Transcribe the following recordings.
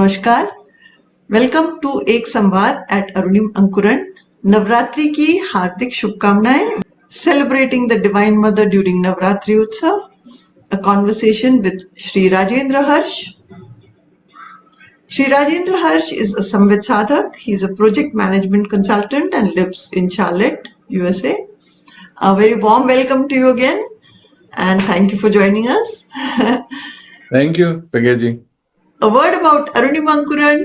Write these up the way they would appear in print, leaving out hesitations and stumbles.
नमस्कार। Welcome to एक संवाद एट अरुणिम अंकुरन। नवरात्रि की हार्दिक शुभकामनाएं। Celebrating the divine mother during Navratri उत्सव, a conversation with Sri Rajendra Harsh. Sri Rajendra Harsh is a Samvit Sadhak. He is a project management consultant and lives in Charlotte, USA. A very warm welcome to you again and thank you for joining us. Thank you, Pengeji. A word about Arunima Ankuran.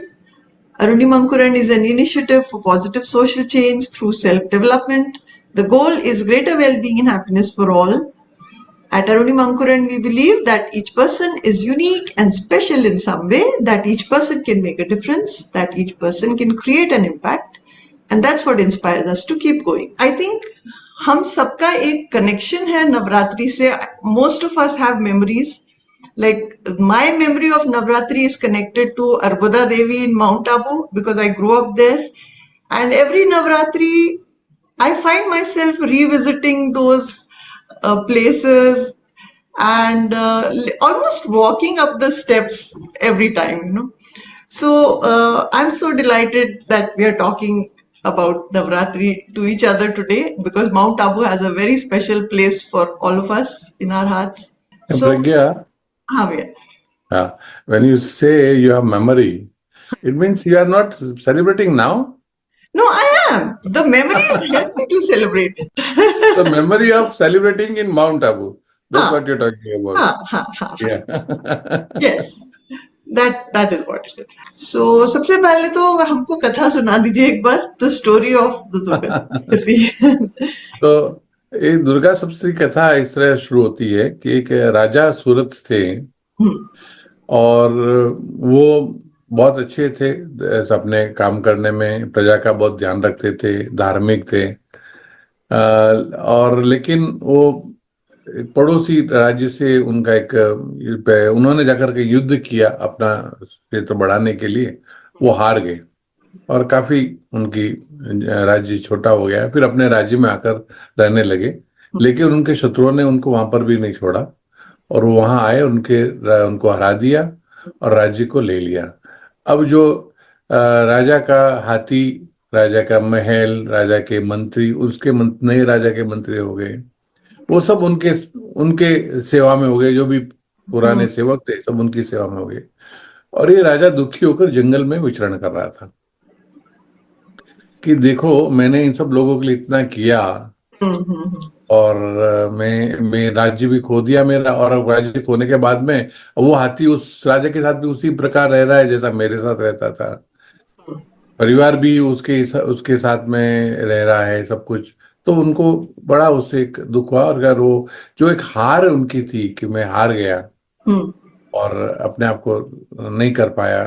Arunima Ankuran is an initiative for positive social change through self-development. The goal is greater well-being and happiness for all. At Arunima Ankuran, we believe that each person is unique and special in some way, that each person can make a difference, that each person can create an impact, and that's what inspires us to keep going. I think हम सबका एक connection है नवरात्रि से. Most of us have memories. Like my memory of Navratri is connected to Arbuda Devi in Mount Abu because I grew up there. And every Navratri, I find myself revisiting those places and almost walking up the steps every time. So I'm so delighted that we are talking about Navratri to each other today because Mount Abu has a very special place for all of us in our hearts. So, Pragya, भैया when you say you have memory, it means you are not celebrating now? No, I am. The memories help me to celebrate it. The memory of celebrating in Mount Abu. That's हाँ what you're talking about. हाँ हाँ हाँ Yeah. Yes, that is what it is. So सबसे पहले तो हमको कथा सुना दीजिए एक बार. The story of the Durga Saptati. तो ये दुर्गा सप्तशती कथा इस तरह शुरू होती है कि एक राजा सूरत थे और वो बहुत अच्छे थे अपने काम करने में, प्रजा का बहुत ध्यान रखते थे, धार्मिक थे। और लेकिन वो एक पड़ोसी राज्य से उनका एक उन्होंने जाकर के युद्ध किया अपना क्षेत्र बढ़ाने के लिए, वो हार गए और काफी उनकी राज्य छोटा हो गया। फिर अपने राज्य में आकर रहने लगे, लेकिन उनके शत्रुओं ने उनको वहां पर भी नहीं छोड़ा और वो वहां आए, उनको हरा दिया और राज्य को ले लिया। अब जो राजा का हाथी, राजा का महल, राजा के मंत्री, नए राजा के मंत्री हो गए, वो सब उनके उनके सेवा में हो गए। जो भी पुराने सेवक थे सब उनकी सेवा में हो गए और ये राजा दुखी होकर जंगल में विचरण कर रहा था कि देखो मैंने इन सब लोगों के लिए इतना किया और मैं राज्य भी खो दिया मेरा, और अब राज्य खोने के बाद में वो हाथी उस राजा के साथ भी उसी प्रकार रह रहा है जैसा मेरे साथ रहता था, परिवार भी उसके साथ में रह रहा है, सब कुछ। तो उनको बड़ा उससे एक दुख हुआ और अगर वो जो एक हार उनकी थी कि मैं हार गया और अपने आप को नहीं कर पाया,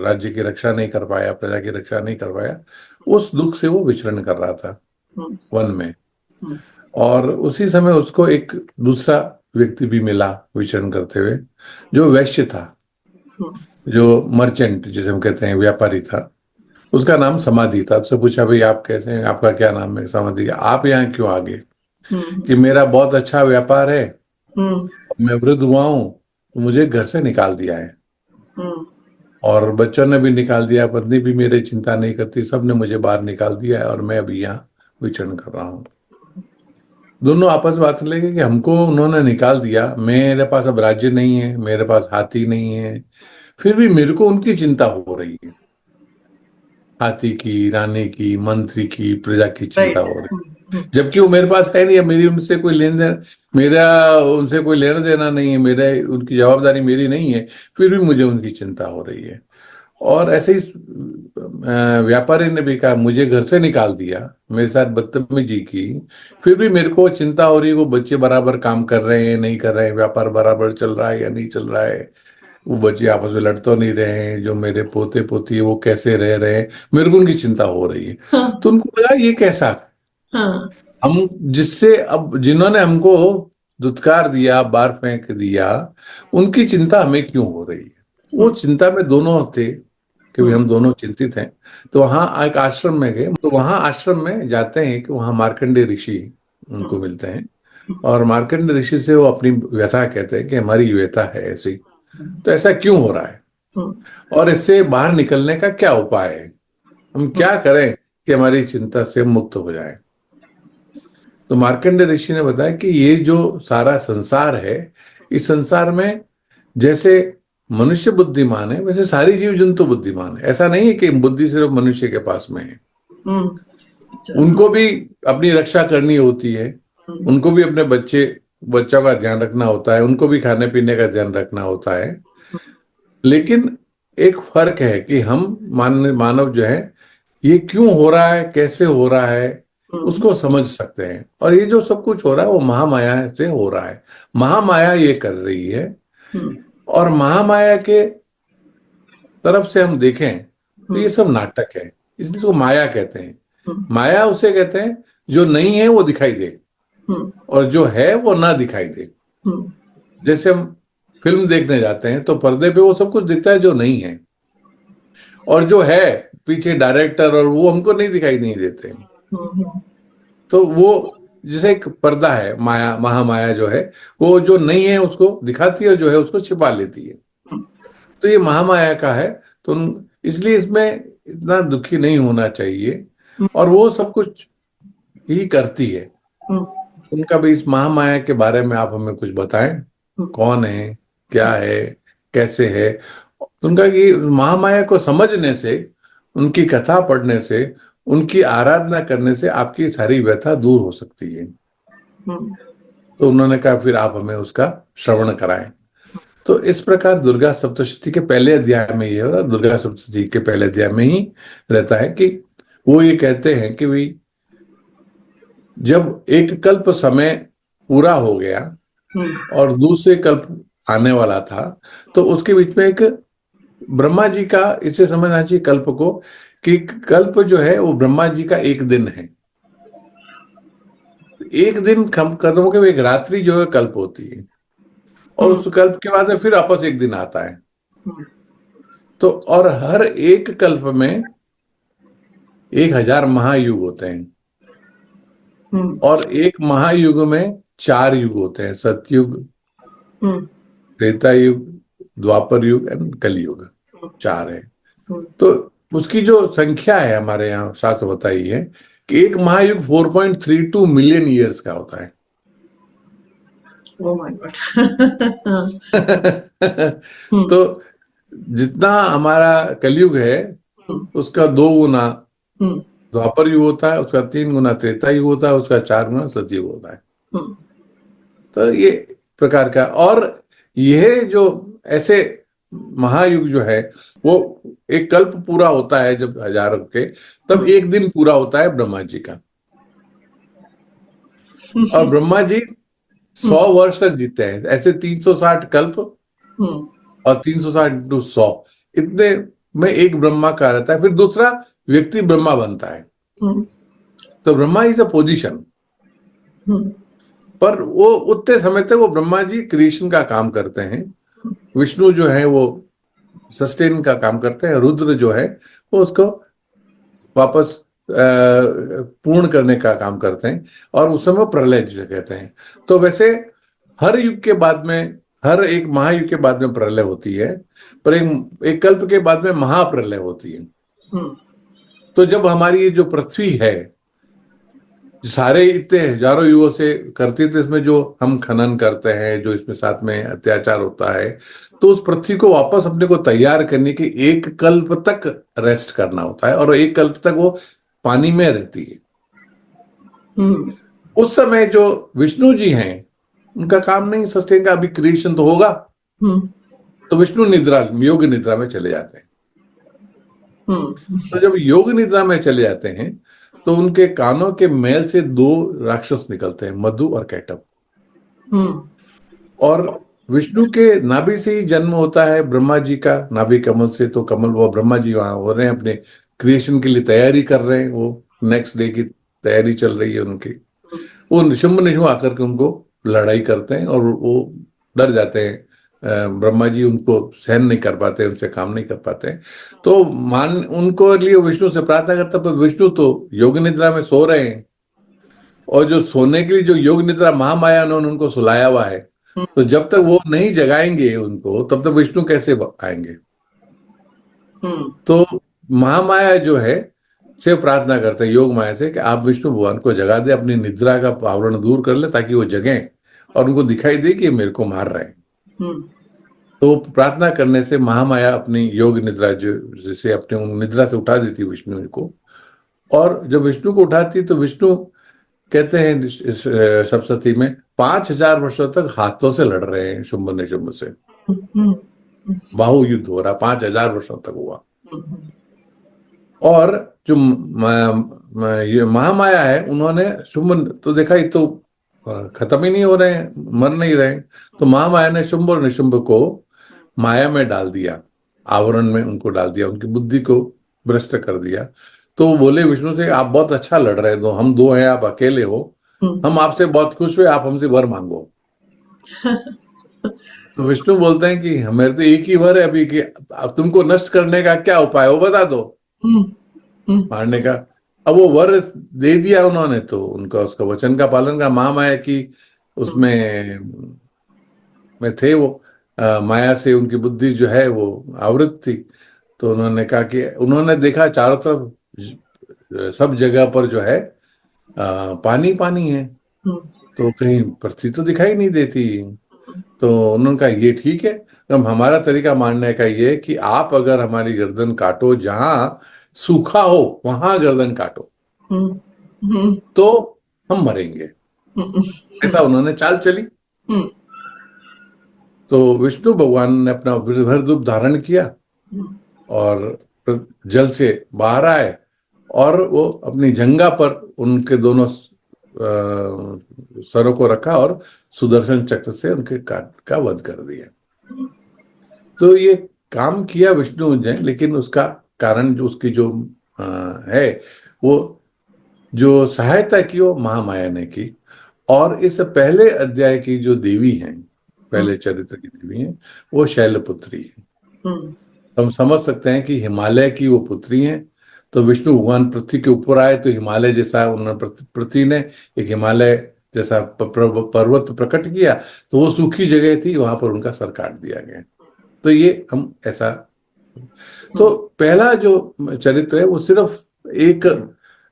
राज्य की रक्षा नहीं कर पाया, प्रजा की रक्षा नहीं कर पाया, उस दुख से वो विचरण कर रहा था वन में। और उसी समय उसको एक दूसरा व्यक्ति भी मिला विचरण करते हुए, जो वैश्य था, जो मर्चेंट जिसे हम कहते हैं, व्यापारी था। उसका नाम समाधि था। उससे पूछा भाई आप कैसे हैं, आपका क्या नाम है? समाधि, आप यहाँ क्यों आ गए? कि मेरा बहुत अच्छा व्यापार है, मैं वृद्ध हुआ हूँ तो मुझे घर से निकाल दिया है और बच्चों ने भी निकाल दिया, पत्नी भी मेरी चिंता नहीं करती, सबने मुझे बाहर निकाल दिया है और मैं अभी यहाँ विचरण कर रहा हूँ। दोनों आपस में बात लगे कि हमको उन्होंने निकाल दिया, मेरे पास अब राज्य नहीं है, मेरे पास हाथी नहीं है, फिर भी मेरे को उनकी चिंता हो रही है, हाथी की, रानी की, मंत्री की, प्रजा की चिंता हो रही है, जबकि वो मेरे पास है नहीं है, मेरी उनसे कोई लेन देन, मेरा उनसे कोई लेना देना नहीं है, मेरे उनकी जवाबदारी मेरी नहीं है, फिर भी मुझे उनकी चिंता हो रही है। और ऐसे ही व्यापारी ने भी कहा मुझे घर से निकाल दिया, मेरे साथ बदतमीजी की, फिर भी मेरे को चिंता हो रही है, वो बच्चे बराबर काम कर रहे हैं नहीं कर रहे हैं, व्यापार बराबर चल रहा है या नहीं चल रहा है, वो बच्चे आपस में लड़ तो नहीं रहे हैं, जो मेरे पोते पोती वो कैसे रह रहे हैं, मेरे को उनकी चिंता हो रही है। तो उनको लगा ये कैसा, हम जिससे अब जिन्होंने हमको दुत्कार दिया, बाहर फेंक दिया, उनकी चिंता हमें क्यों हो रही है? वो चिंता में दोनों थे कि हम दोनों चिंतित हैं। तो वहां एक आश्रम में गए, तो वहां आश्रम में जाते हैं कि वहां मार्कंडेय ऋषि उनको मिलते हैं और मार्कंडेय ऋषि से वो अपनी व्यथा कहते हैं कि हमारी व्यथा है ऐसी, तो ऐसा क्यों हो रहा है? हम्म, और इससे बाहर निकलने का क्या उपाय है, हम क्या करें कि हमारी चिंता से मुक्त हो जाए। तो मार्कंडेय ऋषि ने बताया कि ये जो सारा संसार है, इस संसार में जैसे मनुष्य बुद्धिमान है, वैसे सारी जीव जंतु बुद्धिमान है। ऐसा नहीं है कि बुद्धि सिर्फ मनुष्य के पास में है। हम्म, अच्छा, उनको भी अपनी रक्षा करनी होती है, उनको भी अपने बच्चों का ध्यान रखना होता है, उनको भी खाने पीने का ध्यान रखना होता है। लेकिन एक फर्क है कि हम मानव जो है, ये क्यों हो रहा है, कैसे हो रहा है, हम्म, उसको समझ सकते हैं। और ये जो सब कुछ हो रहा है वो महामाया से हो रहा है, महामाया ये कर रही है। हम्म, और महामाया के तरफ से हम देखें तो ये हम्म, सब नाटक है, इसलिए इसको माया कहते हैं। हम्म, माया उसे कहते हैं जो नहीं है वो दिखाई दे, हम्म, और जो है वो ना दिखाई दे। हम्म, जैसे हम फिल्म देखने जाते हैं तो पर्दे पे वो सब कुछ दिखता है जो नहीं है, और जो है पीछे डायरेक्टर और वो हमको नहीं दिखाई नहीं देते हैं। हम्म, तो वो जैसे एक पर्दा है, माया महामाया जो है, वो जो नहीं है उसको दिखाती है और जो है उसको छिपा लेती है। तो ये महामाया का है। तो इसलिए इसमें इतना दुखी नहीं होना चाहिए, और वो सब कुछ ही करती है। हम्म, उनका भी इस महामाया के बारे में आप हमें कुछ बताएं, कौन है, क्या है, कैसे है। उनका कि महामाया को समझने से, उनकी कथा पढ़ने से, उनकी आराधना करने से आपकी सारी व्यथा दूर हो सकती है। हम्म, तो उन्होंने कहा फिर आप हमें उसका श्रवण कराएं। तो इस प्रकार दुर्गा सप्तशती के पहले अध्याय में ये होगा, दुर्गा सप्तशती के पहले अध्याय में ही रहता है कि वो ये कहते हैं कि भाई जब एक कल्प समय पूरा हो गया हम्म, और दूसरे कल्प आने वाला था, तो उसके बीच में एक ब्रह्मा जी का, इसे समझना चाहिए कल्प को, कि कल्प जो है वो ब्रह्मा जी का एक दिन है। एक दिन खत्म होकर एक रात्रि जो है कल्प होती है, और हम्म, उस कल्प के बाद में फिर वापस एक दिन आता है। हम्म, तो और हर एक कल्प में 1,000 महायुग होते हैं, हम्म, और एक महायुग में 4 युग होते हैं, सतयुग, हम्म, त्रेता युग, द्वापर युग एंड कलयुग, 4 है। हम्म, तो उसकी जो संख्या है हमारे यहाँ शास्त्र बताई है कि एक महायुग 4.32 मिलियन ईयर्स का होता है। oh my God. हम्म, तो जितना हमारा कलयुग है हम्म, उसका 2 गुना हम्म, द्वापर युग होता है, उसका 3 गुना त्रेता युग होता है, उसका 4 गुना सतयुग होता है। हम्म, तो ये प्रकार का, और यह जो ऐसे महायुग जो है वो एक कल्प पूरा होता है जब हजारों के, तब एक दिन पूरा होता है ब्रह्मा जी का। और ब्रह्मा जी 100 वर्ष तक जीते हैं, ऐसे 360 कल्प, हम्म, और 360 × 100, इतने में एक ब्रह्मा का रहता है, फिर दूसरा व्यक्ति ब्रह्मा बनता है। हम्म, तो ब्रह्मा इज अ पोजीशन, हम्म, पर वो उतने समय तक वो ब्रह्मा जी क्रिएशन का काम करते हैं। विष्णु जो है वो सस्टेन का काम करते हैं, रुद्र जो है वो उसको वापस पूर्ण करने का काम करते हैं, और उस समय प्रलय जिसे कहते हैं। तो वैसे हर युग के बाद में, हर एक महायुग के बाद में प्रलय होती है, पर एक कल्प के बाद में महाप्रलय होती है। हम्म, तो जब हमारी ये जो पृथ्वी है, जो सारे इतने हजारों युगों से करती है, तो इसमें जो हम खनन करते हैं, जो इसमें साथ में अत्याचार होता है, तो उस पृथ्वी को वापस अपने को तैयार करने के एक कल्प तक रेस्ट करना होता है, और एक कल्प तक वो पानी में रहती है। हम्म, उस समय जो विष्णु जी हैं उनका काम नहीं सस्टेन का, अभी क्रिएशन तो होगा, हम्म, तो विष्णु निद्रा, योग निद्रा में चले जाते हैं। हम्म, तो जब योग निद्रा में चले जाते हैं तो उनके कानों के मैल से 2 राक्षस निकलते हैं, मधु और कैटभ। हम्म, और विष्णु के नाभि से ही जन्म होता है ब्रह्मा जी का, नाभि कमल से। तो कमल, वो ब्रह्मा जी वहां हो रहे हैं, अपने क्रिएशन के लिए तैयारी कर रहे हैं, वो नेक्स्ट डे की तैयारी चल रही है उनकी। वो निशुंभ निशुंभ आकर के उनको लड़ाई करते हैं, और वो डर जाते हैं। ब्रह्मा जी उनको सहन नहीं कर पाते, उनसे काम नहीं कर पाते हैं। तो मान उनको लिए विष्णु से प्रार्थना करता, पर विष्णु तो योग निद्रा में सो रहे हैं, और जो सोने के लिए जो योग निद्रा महामाया ने उनको सुलाया हुआ है, तो जब तक वो नहीं जगाएंगे उनको, तब तक विष्णु कैसे आएंगे। हम्म, तो महामाया जो है से प्रार्थना करते हैं योग माया से कि आप विष्णु भगवान को जगा दे, अपनी निद्रा का आवरण दूर कर ले ताकि वो जगें और उनको दिखाई दे कि ये मेरे को मार रहे हैं। हम्म, तो प्रार्थना करने से महामाया अपनी योग निद्रा जो जैसे अपने उन निद्रा से उठा देती है विष्णु को। और जब विष्णु को उठाती तो विष्णु कहते हैं इस सप्तशती में 5,000 वर्षों तक हाथों से लड़ रहे हैं शुंभ निशुंभ से। हम्म, बाहु युद्ध हो रहा, 5,000 वर्षों तक हुआ। हम्म, और जो ये महामाया है उन्होंने शुंभ तो देखा, ये तो खत्म ही नहीं हो रहे हैं, मर नहीं रहे। तो महामाया ने शुंभ और निशुंभ को माया में डाल दिया, आवरण में उनको डाल दिया, उनकी बुद्धि को भ्रष्ट कर दिया। तो वो बोले विष्णु से, आप बहुत अच्छा लड़ रहे हो, हम दो हैं, आप अकेले हो, हम आपसे बहुत खुश हुए, आप हमसे वर मांगो। तो विष्णु बोलते हैं कि मेरे तो एक ही वर है अभी कि अब तुमको नष्ट करने का क्या उपाय हो बता दो, हम्म, हम्म, मारने का। अब वो वर दे दिया उन्होंने, तो उनका उसका वचन का पालन का, महामाया की उसमें में थे वो, माया से उनकी बुद्धि जो है वो आवृत थी। तो उन्होंने कहा कि उन्होंने देखा चारों तरफ सब जगह पर जो है पानी पानी है, हम्म, तो कहीं पृथ्वी तो दिखाई नहीं देती। तो उन्होंने कहा ये ठीक है, अब हमारा तरीका मानने का ये है कि आप अगर हमारी गर्दन काटो, जहां सूखा हो वहां गर्दन काटो, हम्म, हम्म, तो हम मरेंगे। ऐसा उन्होंने चाल चली। हम्म, तो विष्णु भगवान ने अपना वृहद रूप धारण किया और जल से बाहर आए और वो अपनी जंघा पर उनके दोनों सरों को रखा और सुदर्शन चक्र से उनके काट का वध कर दिया। तो ये काम किया विष्णु ने, लेकिन उसका कारण जो उसकी जो अ, है वो जो सहायता की वो महामाया ने की। और इस पहले अध्याय की जो देवी हैं, पहले चरित्र की देवी हैं, वो शैलपुत्री है। हम्म, हम समझ सकते हैं कि हिमालय की वो पुत्री हैं। तो विष्णु भगवान पृथ्वी के ऊपर आए तो हिमालय जैसा उन्होंने पृथ्वी ने एक हिमालय जैसा पर्वत प्रकट किया, तो वो सूखी जगह थी, वहां पर उनका सर काट दिया गया। तो ये हम ऐसा, तो पहला जो चरित्र है वो सिर्फ एक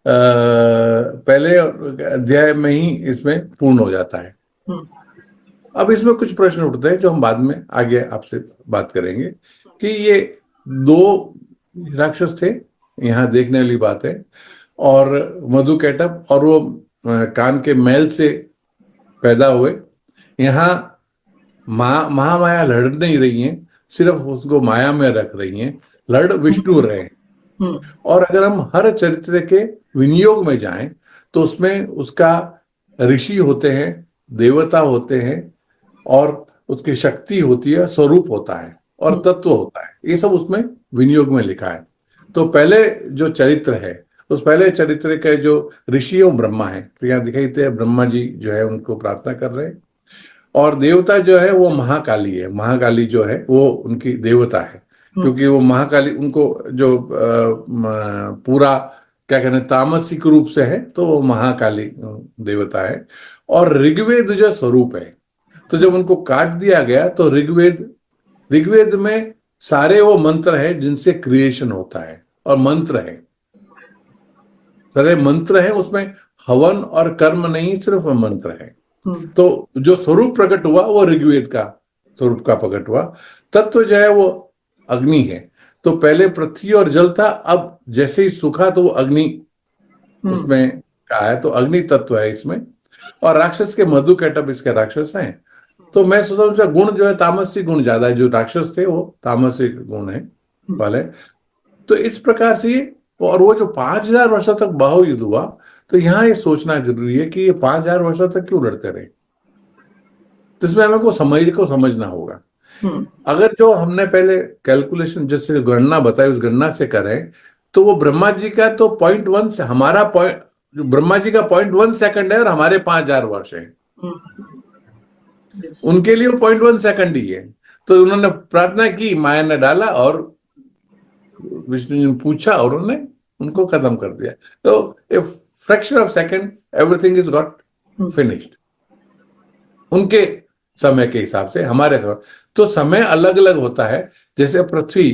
पहले अध्याय में ही इसमें पूर्ण हो जाता है। हम्म, अब इसमें कुछ प्रश्न उठते हैं जो हम बाद में आगे आपसे बात करेंगे कि ये दो राक्षस थे, यहाँ देखने वाली बात है। और मधुकैटभ और वो कान के मैल से पैदा हुए। यहाँ महामाया लड़ नहीं रही हैं, सिर्फ उसको माया में रख रही हैं, लड़ विष्णु रहे हैं। हम्म, और अगर हम हर चरित्र के विनियोग में जाएं तो उसमें उसका ऋषि होते हैं, देवता होते हैं, और उसकी शक्ति होती है, स्वरूप होता है और तत्व होता है, ये सब उसमें विनियोग में लिखा है। तो पहले जो चरित्र है, उस पहले चरित्र के जो ऋषि और ब्रह्मा है, तो यहाँ दिखाई दे ब्रह्मा जी जो है उनको प्रार्थना कर रहे हैं। और देवता जो है वो महाकाली है, महाकाली जो है वो उनकी देवता है, क्योंकि वो महाकाली उनको जो पूरा क्या कहते हैं तामसिक रूप से है, तो वो महाकाली देवता है। और ऋग्वेद जो स्वरूप है, तो जब उनको काट दिया गया तो ऋग्वेद, ऋग्वेद में सारे वो मंत्र है जिनसे क्रिएशन होता है, और मंत्र है, सारे मंत्र है उसमें, हवन और कर्म नहीं, सिर्फ मंत्र है। तो जो स्वरूप प्रकट हुआ वो ऋग्वेद का स्वरूप का प्रकट हुआ। तत्व जो है वो अग्नि है। तो पहले पृथ्वी और जल था, अब जैसे ही सूखा तो वो अग्नि उसमें का है, तो अग्नि तत्व है इसमें। और राक्षस के मधुकैटभ इसके राक्षस हैं। तो मैं सोचता हूँ उसका गुण जो है तामसिक गुण ज्यादा है, जो राक्षस थे वो तामसिक गुण है वाले। तो इस प्रकार से और वो जो 5,000 वर्षों तक बाहु युद्ध हुआ, तो यहाँ ये सोचना जरूरी है कि ये 5,000 वर्षों तक क्यों लड़ते रहे। तो इसमें हमें को समझना होगा। अगर जो हमने पहले कैलकुलेशन जैसे गणना बताई उस गणना से करें, तो वो ब्रह्मा जी का तो 0.1 से हमारा पॉइंट, ब्रह्मा जी का 0.1 सेकंड है और हमारे 5,000 वर्ष है, उनके लिए वो 0.1 सेकंड ही है। तो उन्होंने प्रार्थना की, माया ने डाला और विष्णु जी ने पूछा और उन्होंने उनको खत्म कर दिया। तो a fraction of second everything is got finished, उनके समय के हिसाब से, हमारे समय तो समय अलग अलग होता है। जैसे पृथ्वी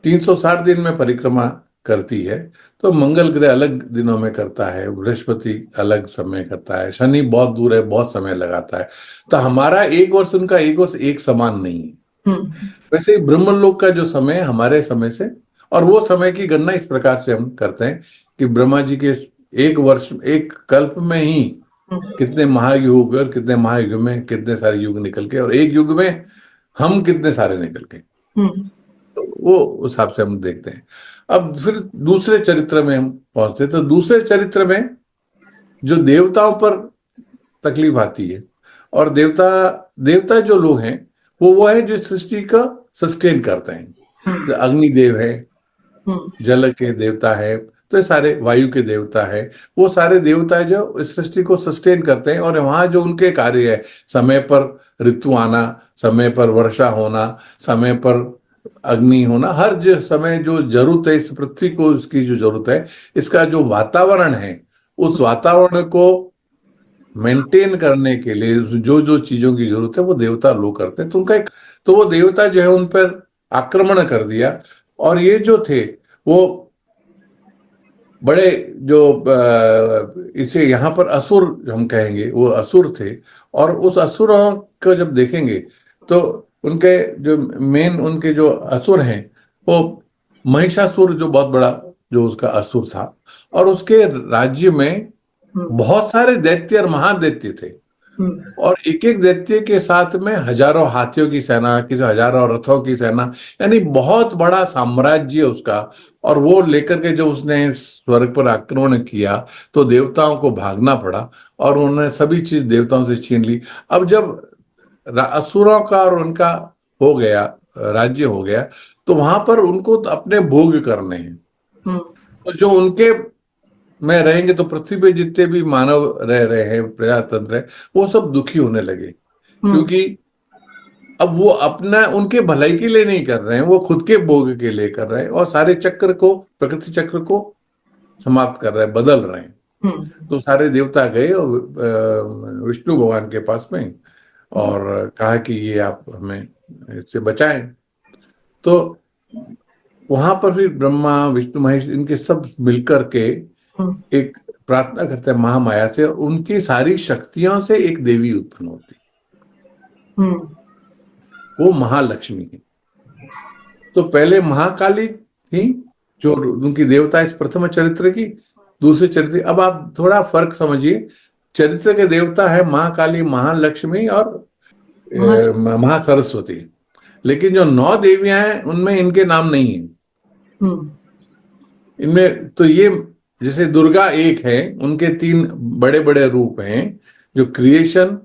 360 दिन में परिक्रमा करती है। तो मंगल ग्रह अलग दिनों में करता है, बृहस्पति अलग समय करता है, शनि बहुत दूर है, बहुत समय लगाता है। तो हमारा एक वर्ष उनका एक वर्ष एक समान नहीं है। हम्म, वैसे ही ब्रह्मलोक का जो समय है हमारे समय से, और वो समय की गणना इस प्रकार से हम करते हैं कि ब्रह्मा जी के एक वर्ष, एक कल्प में ही कितने महायुग, और कितने महायुग में कितने सारे युग निकल के, और एक युग में हम कितने सारे निकल के, हम्म, तो वो उस हिसाब से हम देखते हैं। अब फिर दूसरे चरित्र में हम पहुंचते हैं। तो दूसरे चरित्र में जो देवताओं पर तकलीफ आती है, और देवता देवता जो लोग हैं वो है जो सृष्टि का सस्टेन करते हैं। जो अग्निदेव है, हम्म, जल के देवता है, तो ये सारे वायु के देवता है, वो सारे देवता है जो इस सृष्टि को सस्टेन करते हैं। और वहां जो उनके कार्य है, समय पर ऋतु आना, समय पर वर्षा होना, समय पर अग्नि होना, हर जो समय जो जरूरत है इस पृथ्वी को, इसकी जो जरूरत है, इसका जो वातावरण है, उस वातावरण को मेंटेन करने के लिए जो जो चीजों की जरूरत है वो देवता लोग करते हैं। तो उनका एक, तो वो देवता जो है उन पर आक्रमण कर दिया। और ये जो थे वो बड़े जो इसे यहाँ पर असुर हम कहेंगे, वो असुर थे। और उस असुरों को जब देखेंगे तो उनके जो मेन उनके जो असुर हैं, वो महिषासुर जो बहुत बड़ा जो उसका असुर था, और उसके राज्य में बहुत सारे दैत्य और महादैत्य थे। हम्म, और एक एक दैत्य के साथ में हजारों हाथियों की सेना, किसी हजारों रथों की सेना, यानी बहुत बड़ा साम्राज्य उसका। और वो लेकर के जो उसने स्वर्ग पर आक्रमण किया, तो देवताओं को भागना पड़ा, और उन्होंने सभी चीज देवताओं से छीन ली। अब जब असुरों का और उनका हो गया, राज्य हो गया, तो वहां पर उनको तो अपने भोग करने हैं। हम्म, तो जो उनके में रहेंगे, तो पृथ्वी पे जितने भी मानव रह रहे हैं, प्रजातंत्र है, वो सब दुखी होने लगे। हम्म, क्योंकि अब वो अपना उनके भलाई के लिए नहीं कर रहे हैं, वो खुद के भोग के लिए कर रहे हैं, और सारे चक्र को, प्रकृति चक्र को समाप्त कर रहे हैं, बदल रहे हैं। हम्म, तो सारे देवता गए और विष्णु भगवान के पास में, और कहा कि ये आप हमें इससे बचाएं। तो वहां पर फिर ब्रह्मा विष्णु महेश इनके सब मिलकर के हम्म, एक प्रार्थना करते हैं महामाया से, और उनकी सारी शक्तियों से एक देवी उत्पन्न होती, हम्म, वो महालक्ष्मी है। तो पहले महाकाली थी, जो उनकी देवता इस प्रथम चरित्र की। दूसरे चरित्र, अब आप थोड़ा फर्क समझिए, चरित्र के देवता है महाकाली, महालक्ष्मी और महास महासरस्वती। लेकिन जो 9 देवियां हैं उनमें इनके नाम नहीं है। हम्म, इनमें तो ये, जैसे दुर्गा एक है, उनके 3 बड़े बड़े रूप हैं, जो क्रिएशन,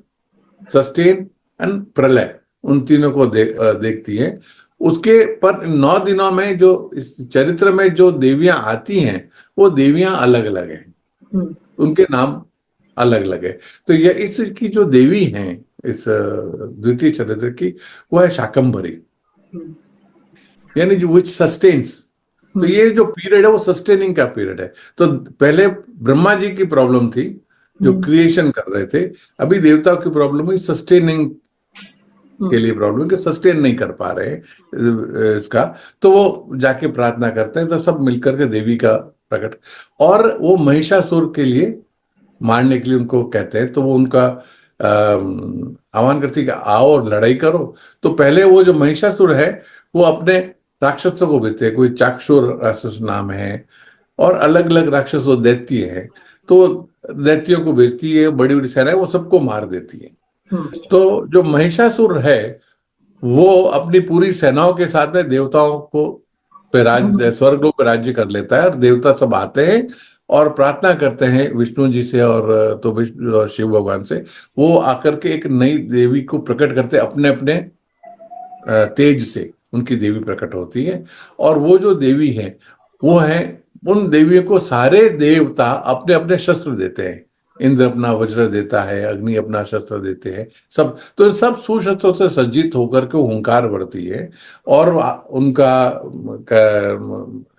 सस्टेन एंड प्रलय, उन तीनों को देखती है। उसके पर 9 दिनों में जो इस चरित्र में जो देवियां आती हैं, वो देवियां अलग अलग हैं, हम्म, उनके नाम अलग अलग है। तो यह इसकी जो देवी हैं इस द्वितीय चरित्र की, वो है शाकंभरी, हम्म, यानी जो विच सस्टेन्स। तो हम्म, ये जो पीरियड है वो सस्टेनिंग का पीरियड है। तो पहले ब्रह्मा जी की प्रॉब्लम थी जो हम्म, क्रिएशन कर रहे थे, अभी देवताओं की प्रॉब्लम हुई सस्टेनिंग के लिए, प्रॉब्लम कि सस्टेन नहीं कर पा रहे हैं इसका। तो वो जाके प्रार्थना करते हैं, तो सब मिलकर के देवी का प्रकट, और वो महिषासुर के लिए मारने के लिए उनको कहते हैं। तो वो उनका आह्वान करती है कि आओ और लड़ाई करो। तो पहले वो जो महिषासुर है, वो अपने राक्षसों को भेजते हैं, कोई चाक्षुर राक्षस नाम है, और अलग अलग राक्षस और दैत्य हैं। तो दैत्यों को भेजती है, बड़ी बड़ी सेना है, वो सबको मार देती है। हम्म, तो जो महिषासुर है, वो अपनी पूरी सेनाओं के साथ में देवताओं को पे स्वर्गलोक पे राज्य कर लेता है, और देवता सब आते हैं और प्रार्थना करते हैं विष्णु जी से, और तो विष्णु और शिव भगवान से। वो आकर के एक नई देवी को प्रकट करते हैं, अपने अपने तेज से उनकी देवी प्रकट होती है। और वो जो देवी है, वो है, उन देवियों को सारे देवता अपने अपने शस्त्र देते हैं। इंद्र अपना वज्र देता है, अग्नि अपना शस्त्र देते हैं, सब। तो सब सुशस्त्रों से सज्जित होकर के हुंकार बढ़ती है, और उनका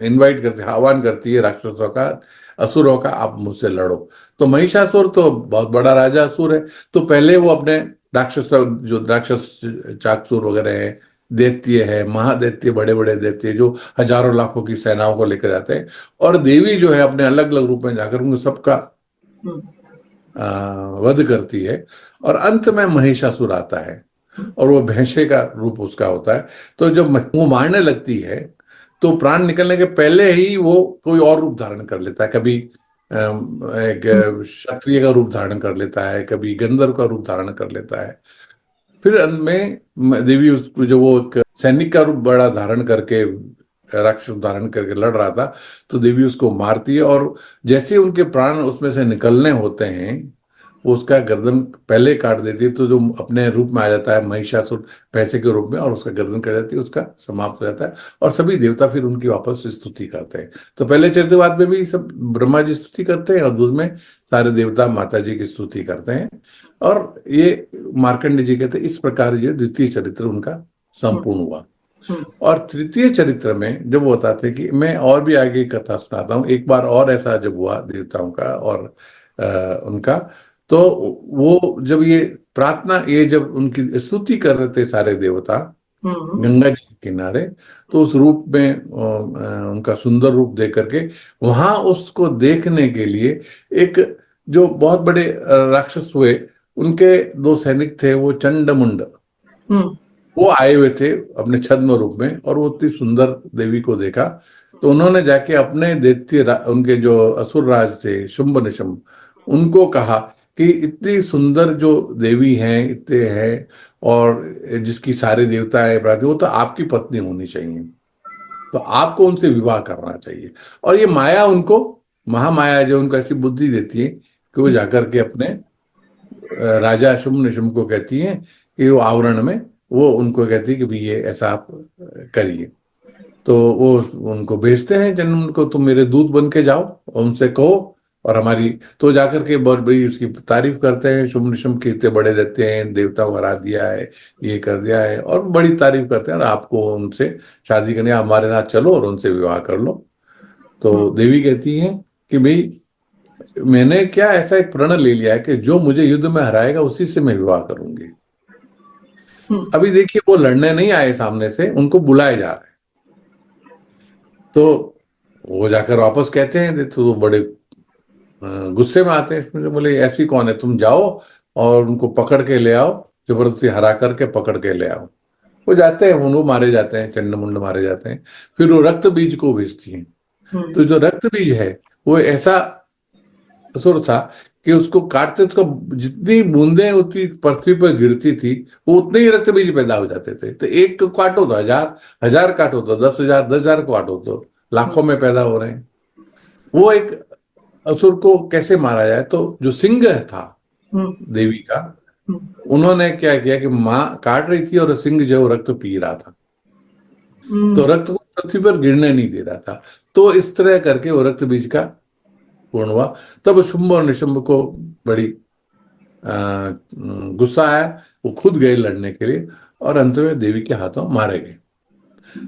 इनवाइट करती है, आह्वान करती है राक्षसों का, असुरों का, आप मुझसे लड़ो। तो महिषासुर तो बहुत बड़ा राजा असुर है। तो पहले वो अपने राक्षस, जो राक्षस चाक्षुर वगैरह हैं, दैत्य है, महादैत्य, बड़े बड़े दैत्य जो हजारों लाखों की सेनाओं को लेकर जाते हैं, और देवी जो है अपने अलग अलग रूप में जाकर उन सबका हम्म, वध करती है। और अंत में महिषासुर आता है और वो भैंसे का रूप उसका होता है। तो जब वो मारने लगती है तो प्राण निकलने के पहले ही वो कोई और रूप धारण कर लेता है। कभी एक क्षत्रिय का रूप धारण कर लेता है, कभी गंधर्व का रूप धारण कर लेता है। फिर अंत में देवी उसको, जो वो एक सैनिक का रूप बड़ा धारण करके, राक्षस धारण करके लड़ रहा था, तो देवी उसको मारती है। और जैसे उनके प्राण उसमें से निकलने होते हैं, वो उसका गर्दन पहले काट देती है, तो जो अपने रूप में आ जाता है महिषासुर भैंसे के रूप में, और उसका गर्दन कट जाती है, उसका समाप्त हो जाता है। और सभी देवता फिर उनकी वापस स्तुति करते हैं। तो पहले चरित्रवाद में भी सब ब्रह्मा जी स्तुति करते हैं, और दूसरे में सारे देवता माता जी की स्तुति करते हैं। और ये मार्कंडे जी कहते हैं इस प्रकार ये द्वितीय चरित्र उनका संपूर्ण हुआ। हम्म, और तृतीय चरित्र में जब वो बताते हैं कि मैं और भी आगे की कथा सुनाता हूँ, एक बार और ऐसा जब हुआ देवताओं का और उनका, तो वो जब ये प्रार्थना, ये जब उनकी स्तुति कर रहे थे सारे देवता हम्म, गंगा जी के किनारे, तो उस रूप में उनका सुंदर रूप देख करके वहां उसको देखने के लिए एक जो बहुत बड़े राक्षस हुए, उनके दो सैनिक थे, वो चंडमुंड, हम्म, वो आए हुए थे अपने छद्म रूप में, और वो इतनी सुंदर देवी को देखा। तो उन्होंने जाके अपने उनके जो असुर राज थे शुंभ निशुंभ, उनको कहा कि इतनी सुंदर जो देवी हैं, इतने हैं, और जिसकी सारे देवता है प्रार्थना, वो तो आपकी पत्नी होनी चाहिए, तो आपको उनसे विवाह करना चाहिए। और ये माया उनको, महामाया जो उनको ऐसी बुद्धि देती है कि वो जाकर के अपने राजा शुंभ निशुंभ को कहती है कि वो आवरण में, वो उनको कहती है कि भाई ये ऐसा आप करिए। तो वो उनको भेजते हैं जन्म को, तुम मेरे दूत बन के जाओ और उनसे कहो, और हमारी, तो जाकर के बहुत बड़ी उसकी तारीफ करते हैं, शुंभ निशुंभ के इतने बड़े देते हैं, देवता को हरा दिया है, ये कर दिया है, और बड़ी तारीफ करते हैं, और आपको उनसे शादी करनी है, हमारे साथ चलो और उनसे विवाह कर लो। तो हम्म, देवी कहती है कि भाई मैंने क्या ऐसा एक प्रण ले लिया है कि जो मुझे युद्ध में हराएगा उसी से मैं विवाह करूंगी। हम्म, अभी देखिए वो लड़ने नहीं आए सामने से, उनको बुलाए जा रहे हैं। तो वो जाकर वापस कहते हैं, तो वो बड़े गुस्से में आते हैं, इसमें बोले ऐसी कौन है, तुम जाओ और उनको पकड़ के ले आओ, जबरदस्ती हरा करके पकड़ के ले आओ। वो जाते हैं, वो मारे जाते हैं, चंडमुंड मारे जाते हैं। फिर वो रक्त बीज को भेजती हैं। हम्म, तो जो रक्त बीज है, वो ऐसा असुर था कि उसको काटते तो जितनी बूंदें उतनी पृथ्वी पर गिरती थी, वो उतने ही रक्त बीज पैदा हो जाते थे। तो एक को काटो तो हजार, हजार काटो तो 10,000, 10,000 को काटो तो लाखों में पैदा हो रहे हैं। वो एक असुर को कैसे मारा जाए, तो जो सिंह था हम्म, देवी का, हम्म, उन्होंने क्या किया कि माँ काट रही थी और सिंह जो है वो रक्त पी रहा था, तो हम्म, रक्त को पृथ्वी पर गिरने नहीं दे रहा था। तो इस तरह करके वो रक्त बीज का पूर्ण हुआ। तब शुंभ और निशुंभ को बड़ी गुस्सा आया, वो खुद गए लड़ने के लिए, और अंत में देवी के हाथों मारे गए।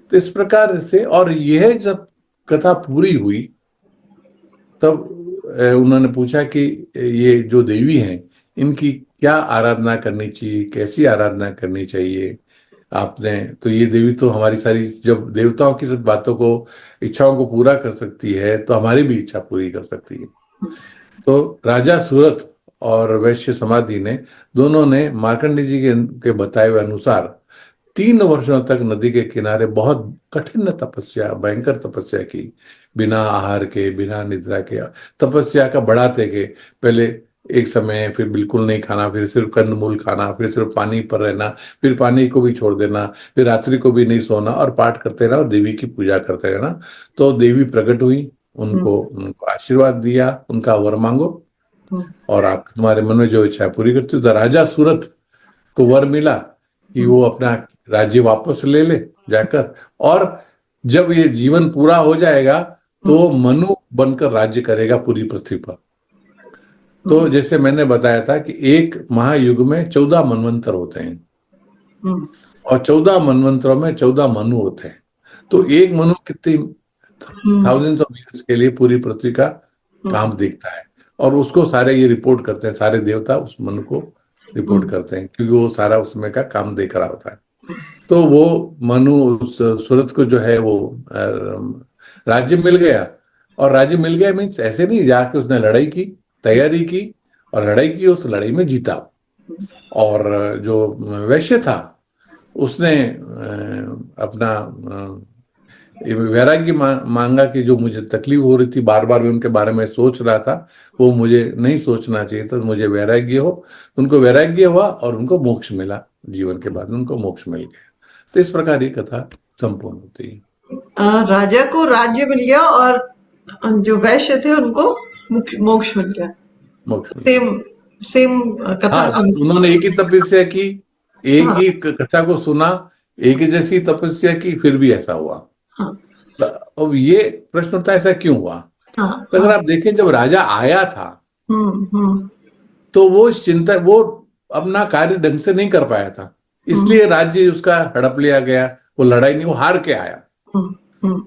तो इस प्रकार से, और यह जब कथा पूरी हुई, तब उन्होंने पूछा कि ये जो देवी हैं, इनकी क्या आराधना करनी चाहिए, कैसी आराधना करनी चाहिए आपने। तो ये देवी तो हमारी सारी, जब देवताओं की सब बातों को, इच्छाओं को पूरा कर सकती है, तो हमारी भी इच्छा पूरी कर सकती है। तो राजा सूरत और वैश्य समाधि ने, दोनों ने मार्कंडे जी के बताए हुए अनुसार 3 वर्षों तक नदी के किनारे बहुत कठिन तपस्या, भयंकर तपस्या की, बिना आहार के, बिना निद्रा के, तपस्या का बढ़ाते के। पहले एक समय, फिर बिल्कुल नहीं खाना, फिर सिर्फ कंदमूल खाना, फिर सिर्फ पानी पर रहना, फिर पानी को भी छोड़ देना, फिर रात्रि को भी नहीं सोना, और पाठ करते रहना और देवी की पूजा करते रहना। तो देवी प्रकट हुई, उनको हम्म, उनको आशीर्वाद दिया, उनका वर मांगो हम्म, और आप, तुम्हारे मन में जो इच्छा है पूरी करती हो। तो राजा सूरत को वर मिला कि हम्म, वो अपना राज्य वापस ले ले जाकर, और जब ये जीवन पूरा हो जाएगा हम्म, तो मनु बनकर राज्य करेगा पूरी पृथ्वी पर। तो हम्म, जैसे मैंने बताया था कि एक महायुग में 14 मनवंतर होते हैं, हम्म, और 14 मनवंतरों में 14 मनु होते हैं। तो एक मनु कितनी हम्म, थाउजेंड्स ऑफ ईयर्स के लिए पूरी पृथ्वी का हम्म, काम देखता है, और उसको सारे ये रिपोर्ट करते हैं, सारे देवता उस मनु को रिपोर्ट हम्म, करते हैं, क्योंकि वो सारा उस समय का काम देख रहा होता है। तो वो मनु उस सूरत को जो है वो राज्य मिल गया। और राज्य मिल गया मीन्स ऐसे नहीं, जाके उसने लड़ाई की, तैयारी की और लड़ाई की, उस लड़ाई में जीता। और जो वैश्य था उसने अपना वैराग्य मांगा कि जो मुझे तकलीफ हो रही थी, बार बार मैं उनके बारे में सोच रहा था, वो मुझे नहीं सोचना चाहिए, तो मुझे वैराग्य हो। उनको वैराग्य हुआ और उनको मोक्ष मिला, जीवन के बाद उनको मोक्ष मिल गया। तो इस प्रकार ये कथा संपूर्ण होती है। राजा को राज्य मिल गया और जो वैश्य थे उनको मोक्ष मिल गया। मोक्ष मिल गया। सेम सेम कथा हाँ, सुन। उन्होंने एक ही तपस्या की, एक हाँ ही कथा को सुना, एक ही जैसी तपस्या की, फिर भी ऐसा हुआ। हाँ तो अब ये प्रश्न उठता है, ऐसा क्यों हुआ? हाँ तो अगर हाँ। आप देखें, जब राजा आया था हम्म। तो वो चिंता, वो अपना कार्य ढंग से नहीं कर पाया था, हम्म इसलिए राज्य उसका हड़प लिया गया। वो लड़ाई नहीं, वो हार के आया। Hmm hmm.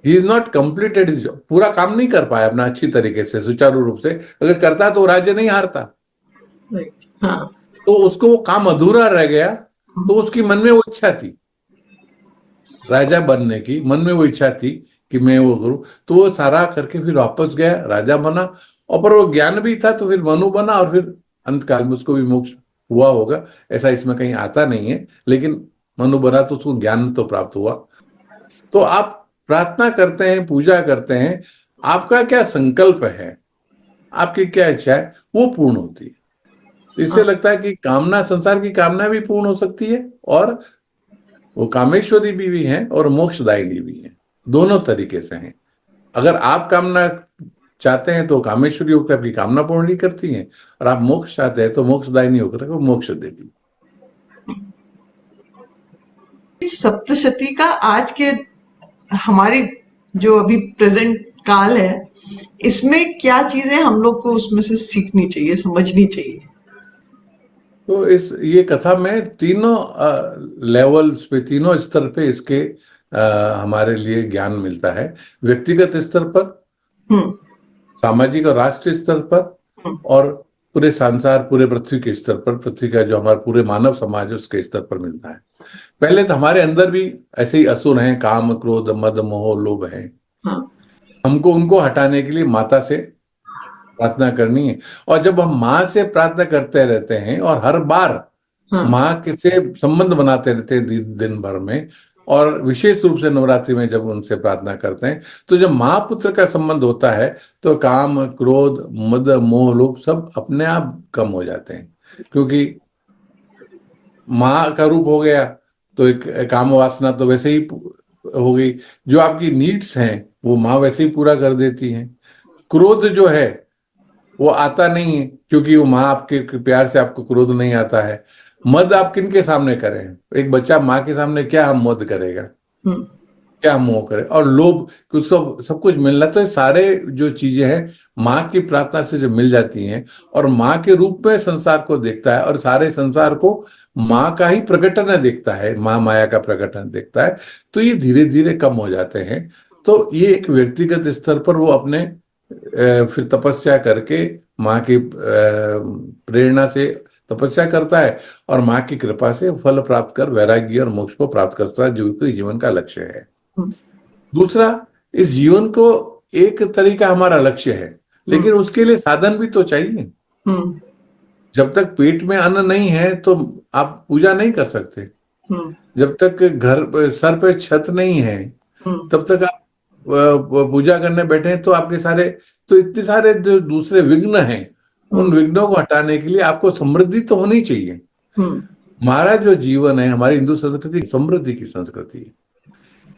He is not completed his job, पूरा काम नहीं कर पाया अपना अच्छी तरीके से, सुचारू रूप से। अगर करता तो राज्य नहीं हारता। राइट। हाँ। तो उसको वो काम अधूरा रह गया। तो उसकी मन में वो इच्छा थी, राजा बनने की मन में वो इच्छा थी कि मैं वो करूं। तो वो सारा करके फिर वापस गया, राजा बना। और पर वो ज्ञान भी था, तो फिर मनु बना और फिर अंत काल में उसको भी मोक्ष हुआ होगा। ऐसा इसमें कहीं आता नहीं है, लेकिन मनु बना तो उसको ज्ञान तो प्राप्त हुआ। तो आप प्रार्थना करते हैं, पूजा करते हैं, आपका क्या संकल्प है, आपकी क्या इच्छा है, वो पूर्ण होती है। इससे लगता है कि कामना, संसार की कामना भी पूर्ण हो सकती है, और वो कामेश्वरी भी हैं और मोक्षदायिनी भी हैं, दोनों तरीके से हैं। अगर आप कामना चाहते हैं तो कामेश्वरी होकर आपकी कामना पूर्ण नहीं करती हैं, और आप मोक्ष चाहते हैं तो मोक्षदायिनी होकर वो मोक्ष देती। सप्तशती का आज के हमारी जो अभी प्रेजेंट काल है, इसमें क्या चीजें हम लोग को उसमें से सीखनी चाहिए, समझनी चाहिए? तो इस ये कथा में तीनों लेवल्स पे, तीनों स्तर पे इसके हमारे लिए ज्ञान मिलता है। व्यक्तिगत स्तर पर, हम्म सामाजिक और राष्ट्रीय स्तर पर, हम्म और पूरे संसार, पूरे पृथ्वी के स्तर पर, पृथ्वी का जो हमारा पूरे मानव समाज है उसके स्तर पर मिलता है। पहले तो हमारे अंदर भी ऐसे ही असुर हैं, काम क्रोध मद मोह लोभ हैं। हाँ हमको उनको हटाने के लिए माता से प्रार्थना करनी है। और जब हम माँ से प्रार्थना करते रहते हैं और हर बार हाँ माँ के से संबंध बनाते रहते हैं दिन भर में, और विशेष रूप से नवरात्रि में जब उनसे प्रार्थना करते हैं, तो जब माँ पुत्र का संबंध होता है तो काम क्रोध मद मोह लोभ सब अपने आप कम हो जाते हैं। क्योंकि माँ का रूप हो गया तो एक काम वासना तो वैसे ही हो गई। जो आपकी नीड्स हैं वो माँ वैसे ही पूरा कर देती हैं। क्रोध जो है वो आता नहीं है, क्योंकि वो माँ आपके प्यार से, आपको क्रोध नहीं आता है। मद आप किन के सामने करें? एक बच्चा माँ के सामने क्या हम मद करेगा, हम्म क्या मोह करे? और लोभ, कुछ सब कुछ मिलना। तो ये सारे जो चीजें हैं माँ की प्रार्थना से जो मिल जाती हैं, और माँ के रूप में संसार को देखता है, और सारे संसार को माँ का ही प्रकटन देखता है, माँ माया का प्रकटन देखता है। तो ये धीरे धीरे कम हो जाते हैं। तो ये एक व्यक्तिगत स्तर पर वो अपने फिर तपस्या करके माँ की प्रेरणा से तपस्या करता है, और माँ की कृपा से फल प्राप्त कर वैराग्य और मोक्ष को प्राप्त करता है, जो कि जीवन का लक्ष्य है। हम्म दूसरा, इस जीवन को एक तरीका हमारा लक्ष्य है, लेकिन उसके लिए साधन भी तो चाहिए। हम्म जब तक पेट में अन्न नहीं है तो आप पूजा नहीं कर सकते। हम्म जब तक सर पे छत नहीं है हम्म तब तक आप पूजा करने बैठे हैं। तो आपके सारे, तो इतने सारे जो दूसरे विघ्न हैं, उन हम्म विघ्नों को हटाने के लिए आपको समृद्धि तो होनी चाहिए। हम्म हमारा जो जीवन है, हमारी हिंदू संस्कृति समृद्धि की संस्कृति है।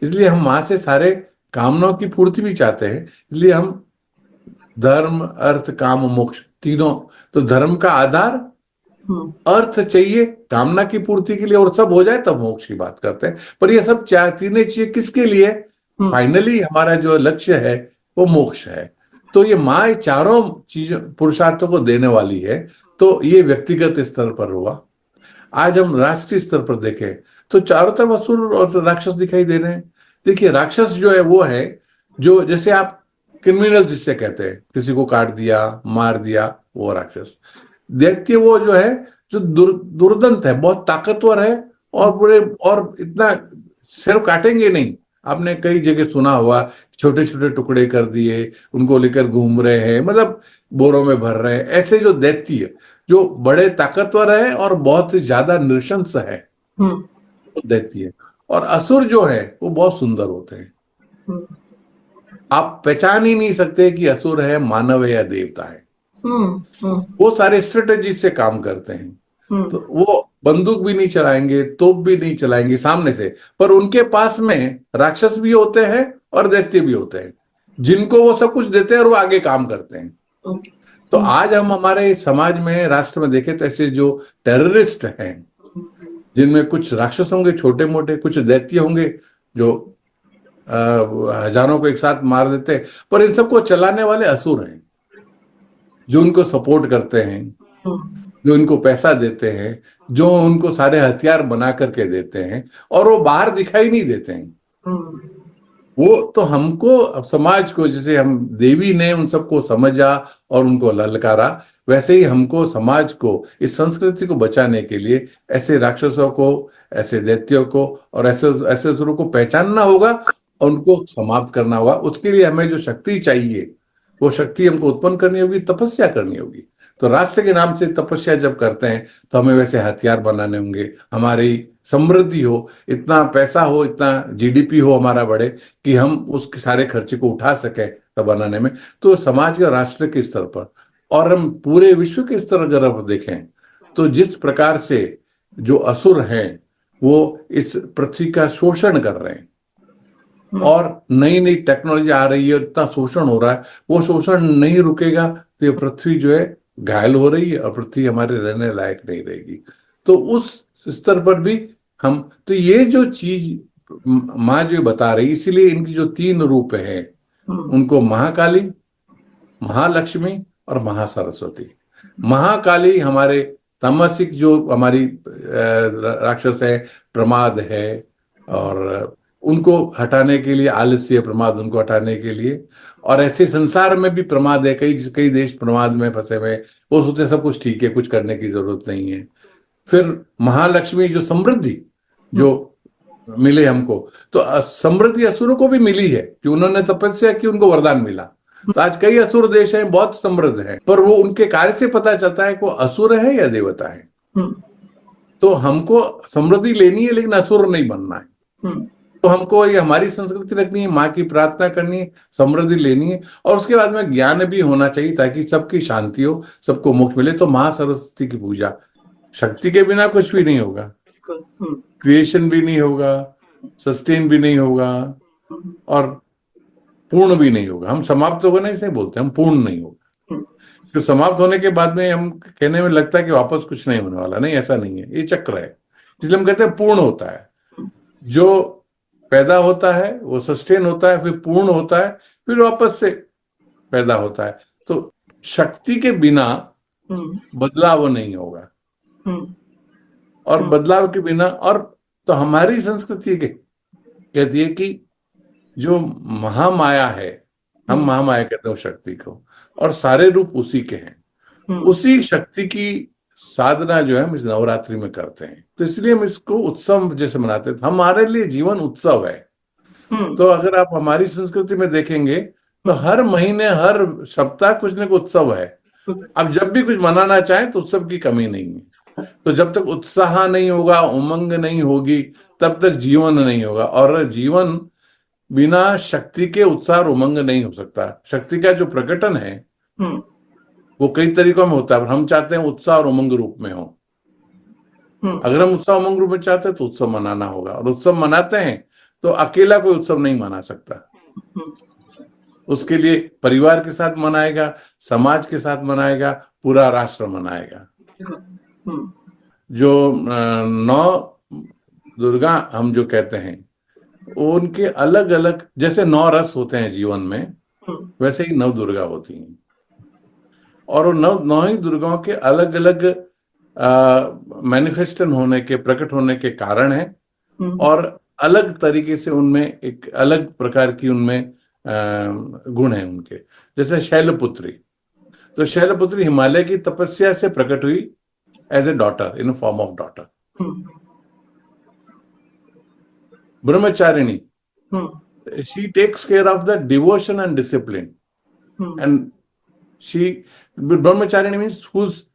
इसलिए हम माँ से सारे कामनाओं की पूर्ति भी चाहते हैं। इसलिए हम धर्म अर्थ काम मोक्ष तीनों, तो धर्म का आधार हम्म अर्थ चाहिए कामना की पूर्ति के लिए, और सब हो जाए तब मोक्ष की बात करते हैं। पर ये सब तीनों चाहिए किसके लिए? हम्म फाइनली हमारा जो लक्ष्य है वो मोक्ष है। तो ये माँ ये चारों चीजों पुरुषार्थों को देने वाली है। तो ये व्यक्तिगत स्तर पर हुआ। आज हम राष्ट्रीय स्तर पर देखें तो चारों तरफ असुर और राक्षस दिखाई दे रहे हैं। देखिए, राक्षस जो है वो है जो, जैसे आप क्रिमिनल जिससे कहते हैं, किसी को काट दिया मार दिया, वो राक्षस। देखिए वो जो है, जो दुर्दंत है, बहुत ताकतवर है, और पूरे, और इतना सिर्फ काटेंगे नहीं, आपने कई जगह सुना हुआ, छोटे छोटे टुकड़े कर दिए, उनको लेकर घूम रहे हैं, मतलब बोरों में भर रहे हैं। ऐसे जो दैत्य जो बड़े ताकतवर है और बहुत ही ज्यादा नृशंस है, हम्म, वो दैत्य। और असुर जो है वो बहुत सुंदर होते हैं। हम्म, आप पहचान ही नहीं सकते कि असुर है, मानव है या देवता है। हम्म, हम्म, वो सारे स्ट्रेटेजी से काम करते हैं। हम्म, तो वो बंदूक भी नहीं चलाएंगे, तोप भी नहीं चलाएंगे सामने से, पर उनके पास में राक्षस भी होते हैं और दैत्य भी होते हैं, जिनको वो सब कुछ देते हैं और वो आगे काम करते हैं। ओके, तो आज हम हमारे समाज में, राष्ट्र में देखें तो ऐसे जो टेररिस्ट हैं, जिनमें कुछ राक्षस होंगे छोटे मोटे, कुछ दैत्य होंगे जो हजारों को एक साथ मार देते हैं, पर इन सबको चलाने वाले असुर हैं, जो उनको सपोर्ट करते हैं, हम्म, जो इनको पैसा देते हैं, जो उनको सारे हथियार बना करके देते हैं, और वो बाहर दिखाई नहीं देते हैं। हम्म, वो तो हमको, समाज को, जैसे हम देवी ने उन सबको समझा और उनको ललकारा, वैसे ही हमको समाज को, इस संस्कृति को बचाने के लिए ऐसे राक्षसों को, ऐसे दैत्यों को और ऐसे ऐसे असुरों को पहचानना होगा और उनको समाप्त करना होगा। उसके लिए हमें जो शक्ति चाहिए, वो शक्ति हमको उत्पन्न करनी होगी, तपस्या करनी होगी। तो राष्ट्र के नाम से तपस्या जब करते हैं तो हमें वैसे हथियार बनाने होंगे, हमारी समृद्धि हो, इतना पैसा हो, इतना जीडीपी हो हमारा बढ़े कि हम उसके सारे खर्चे को उठा सके तब बनाने में। तो समाज या राष्ट्र के स्तर पर और हम पूरे विश्व के स्तर अगर आप देखें, तो जिस प्रकार से जो असुर हैं वो इस पृथ्वी का शोषण कर रहे हैं, हम्म, और नई नई टेक्नोलॉजी आ रही है और इतना शोषण हो रहा है, वो शोषण नहीं रुकेगा तो ये पृथ्वी जो है घायल हो रही है और पृथ्वी हमारे रहने लायक नहीं रहेगी। तो उस स्तर पर भी हम, तो ये जो चीज माँ जो बता रही, इसीलिए इनकी जो तीन रूप है, हम्म, उनको महाकाली, महालक्ष्मी और महासरस्वती। महाकाली हमारे तामसिक जो हमारी राक्षस है, प्रमाद है, और उनको हटाने के लिए, आलस्य प्रमाद उनको हटाने के लिए। और ऐसे संसार में भी प्रमाद है, कई कई देश प्रमाद में फंसे हुए हैं, वो सोचते हैं सब कुछ ठीक है, कुछ करने की जरूरत नहीं है। फिर महालक्ष्मी जो समृद्धि जो मिले हमको, तो समृद्धि असुरों को भी मिली है कि उन्होंने तपस्या की, उनको वरदान मिला। तो आज कई असुर देश हैं बहुत समृद्ध हैं, पर वो उनके कार्य से पता चलता है कि वो असुर है या देवता है। हम्म, तो हमको समृद्धि लेनी है लेकिन असुर नहीं बनना है। हम्म, तो हमको ये हमारी संस्कृति रखनी है, माँ की प्रार्थना करनी है, समृद्धि लेनी है, और उसके बाद में ज्ञान भी होना चाहिए ताकि सबकी शांति हो, सबको मोक्ष मिले। तो माँ सरस्वती की पूजा, शक्ति के बिना कुछ भी नहीं होगा, बिल्कुल, क्रिएशन भी नहीं होगा, सस्टेन भी नहीं होगा, हम्म, और पूर्ण भी नहीं होगा। हम समाप्त होगा नहीं, इसलिए बोलते हैं हम पूर्ण नहीं होगा। हम्म, फिर समाप्त होने के बाद में हम कहने में लगता है कि वापस कुछ नहीं होने वाला, नहीं, ऐसा नहीं है, ये चक्र है। इसलिए हम कहते हैं पूर्ण होता है। जो पैदा होता है वो सस्टेन होता है, फिर पूर्ण होता है, फिर वापस से पैदा होता है। तो शक्ति के बिना हम्म, बदलाव नहीं होगा, हम्म, और हम्म, बदलाव के बिना, और तो हमारी संस्कृति के कहती है कि जो महामाया है, हम हम्म, महामाया कहते हैं उस शक्ति को, और सारे रूप उसी के हैं, हम्म, उसी शक्ति की साधना जो है हम इस नवरात्रि में करते हैं। तो इसलिए हम इसको उत्सव जैसे मनाते हैं। हमारे लिए जीवन उत्सव है। हम्म, तो अगर आप हमारी संस्कृति में देखेंगे तो हम्म, हर महीने, हर सप्ताह कुछ न कुछ उत्सव है। आप जब भी कुछ मनाना चाहें तो उत्सव की कमी नहीं है। तो जब तक उत्साह नहीं होगा, उमंग नहीं होगी, तब तक जीवन नहीं होगा। और जीवन बिना शक्ति के उत्साह और उमंग नहीं हो सकता। शक्ति का जो प्रकटन है हम्म, वो कई तरीकों में होता है, पर हम चाहते हैं उत्साह और उमंग रूप में हो। हम्म, अगर हम उत्साह उमंग रूप में चाहते हैं तो उत्सव मनाना होगा, और उत्सव मनाते हैं तो अकेला कोई उत्सव नहीं मना सकता। हम्म, उसके लिए परिवार के साथ मनाएगा, समाज के साथ मनाएगा, पूरा राष्ट्र मनाएगा। बिल्कुल, हम्म, जो नौ दुर्गा हम जो कहते हैं, उनके अलग अलग, जैसे नौ रस होते हैं जीवन में, हम्म, वैसे ही नव दुर्गा होती हैं। और वो नौ ही दुर्गाओं के अलग अलग मैनिफेस्टन होने के, प्रकट होने के कारण है, हम्म, और अलग तरीके से उनमें एक अलग प्रकार की उनमें गुण है उनके। जैसे शैलपुत्री, तो शैलपुत्री हिमालय की तपस्या से प्रकट हुई as a daughter, in form of daughter. Hmm, brahmacharini, Hmm. she takes care of the devotion and discipline. And brahmacharini means who's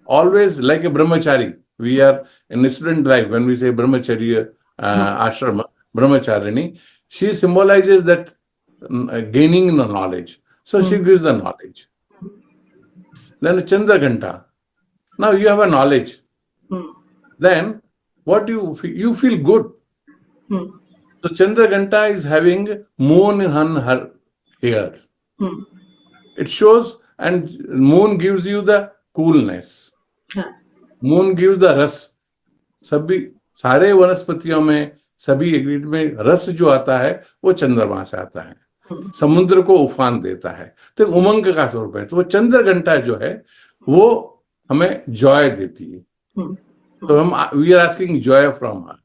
always like a brahmachari. We are in student life, when we say brahmacharya ashrama, brahmacharini, she symbolizes that gaining the knowledge. So she gives the knowledge. Then Chandraghanta. Now you have a knowledge. Then what you feel good. So Chandraghanta is having moon in her hair. It shows, and moon gives you the coolness. हाँ. Moon gives the रस. सभी सारे वनस्पतियों में, सभी agreed में रस जो आता है वो चंद्रमा से आता है. समुद्र को उफान देता है. तो उमंग का स्वरूप है. तो वो चंद्रघंटा जो है वो हमें जॉय देती है. तो हम we are asking joy from her.